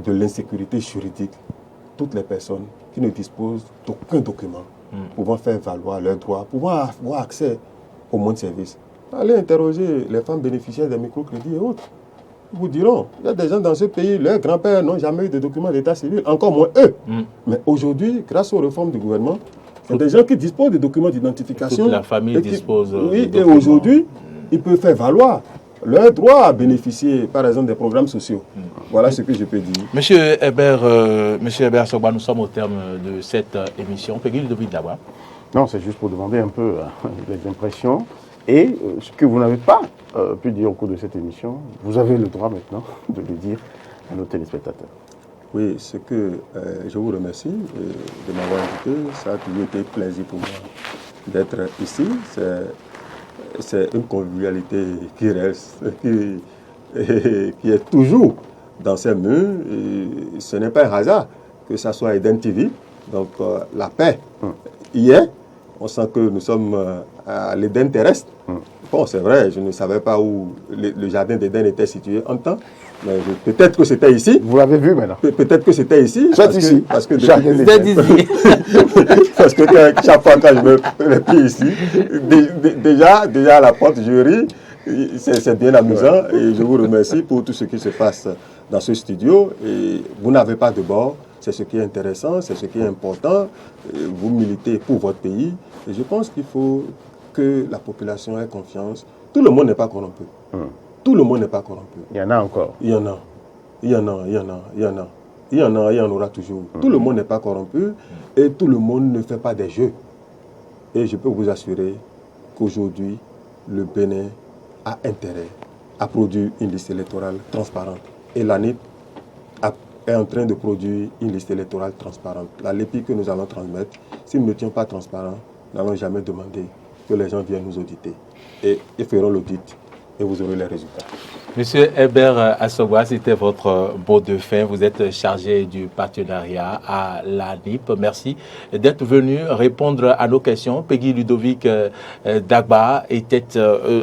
S3: de l'insécurité juridique toutes les personnes qui ne disposent d'aucun document pouvant faire valoir leurs droits, pouvant avoir accès au monde de service. Allez interroger les femmes bénéficiaires des microcrédits et autres. Ils vous diront, il y a des gens dans ce pays, leurs grands-pères n'ont jamais eu de documents d'état civil, encore moins eux. Mais aujourd'hui, grâce aux réformes du gouvernement, il y a des gens qui disposent de documents d'identification.
S2: Toute la famille dispose
S3: oui, et aujourd'hui, ils peuvent faire valoir leur droit à bénéficier, par exemple, des programmes sociaux. Voilà ce que je peux dire.
S2: Monsieur Herbert Sogba, nous sommes au terme de cette émission. Peggy Ludovic Dagba.
S1: Non, c'est juste pour demander un peu les impressions et ce que vous n'avez pas pu dire au cours de cette émission. Vous avez le droit maintenant de le dire à nos téléspectateurs.
S3: Oui, c'est que je vous remercie de m'avoir invité. Ça a toujours été un plaisir pour moi d'être ici. C'est une convivialité qui reste, qui est toujours dans ces murs. Et ce n'est pas un hasard que ça soit Eden TV. Donc la paix y est. On sent que nous sommes à l'Éden terrestre. Bon, c'est vrai, je ne savais pas où le jardin d'Éden était situé en temps. Mais peut-être que c'était ici.
S1: Vous l'avez vu maintenant.
S3: Peut-être que c'était ici.
S1: C'est ici.
S3: Parce que chaque fois quand je mets les pieds ici, déjà à la porte, je ris. C'est bien amusant et je vous remercie pour tout ce qui se passe dans ce studio. Et vous n'avez pas de bord. C'est ce qui est intéressant, c'est ce qui est important. Vous militez pour votre pays. Et je pense qu'il faut que la population ait confiance. Tout le monde n'est pas corrompu. Tout le monde n'est pas corrompu.
S1: Il y en a encore.
S3: Il y en a. Il y en a, il y en a, il y en a. Il y en a, il y en aura toujours. Tout le monde n'est pas corrompu et tout le monde ne fait pas des jeux. Et je peux vous assurer qu'aujourd'hui, le Bénin a intérêt à produire une liste électorale transparente. Et l'ANIP est en train de produire une liste électorale transparente. La LEPI que nous allons transmettre, si nous ne n'étions pas transparents, nous n'allons jamais demander que les gens viennent nous auditer. Et ils feront l'audit et vous aurez les résultats.
S2: Monsieur Herbert Assogba, c'était votre mot de fin. Vous êtes chargé du partenariat à l'ANIP. Merci d'être venu répondre à nos questions. Peggy Ludovic Dagba était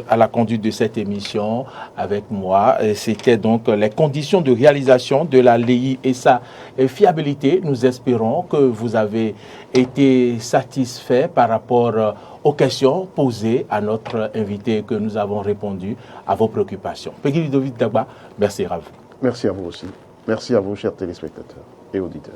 S2: à la conduite de cette émission avec moi. C'était donc les conditions de réalisation de la LEI et sa fiabilité. Nous espérons que vous avez été satisfait par rapport aux questions posées à notre invité, que nous avons répondu à vos préoccupations. Peggy Ludovic Dagba, merci à vous.
S1: Merci à vous aussi. Merci à vous, chers téléspectateurs et auditeurs.